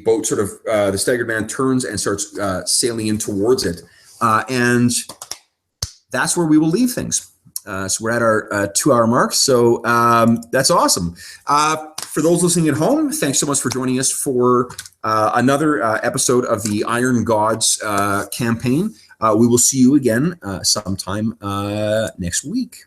boat sort of the staggered man turns and starts sailing in towards it, and that's where we will leave things. So we're at our 2-hour mark. So that's awesome. For those listening at home, thanks so much for joining us for another episode of the Iron Gods campaign. We will see you again sometime next week.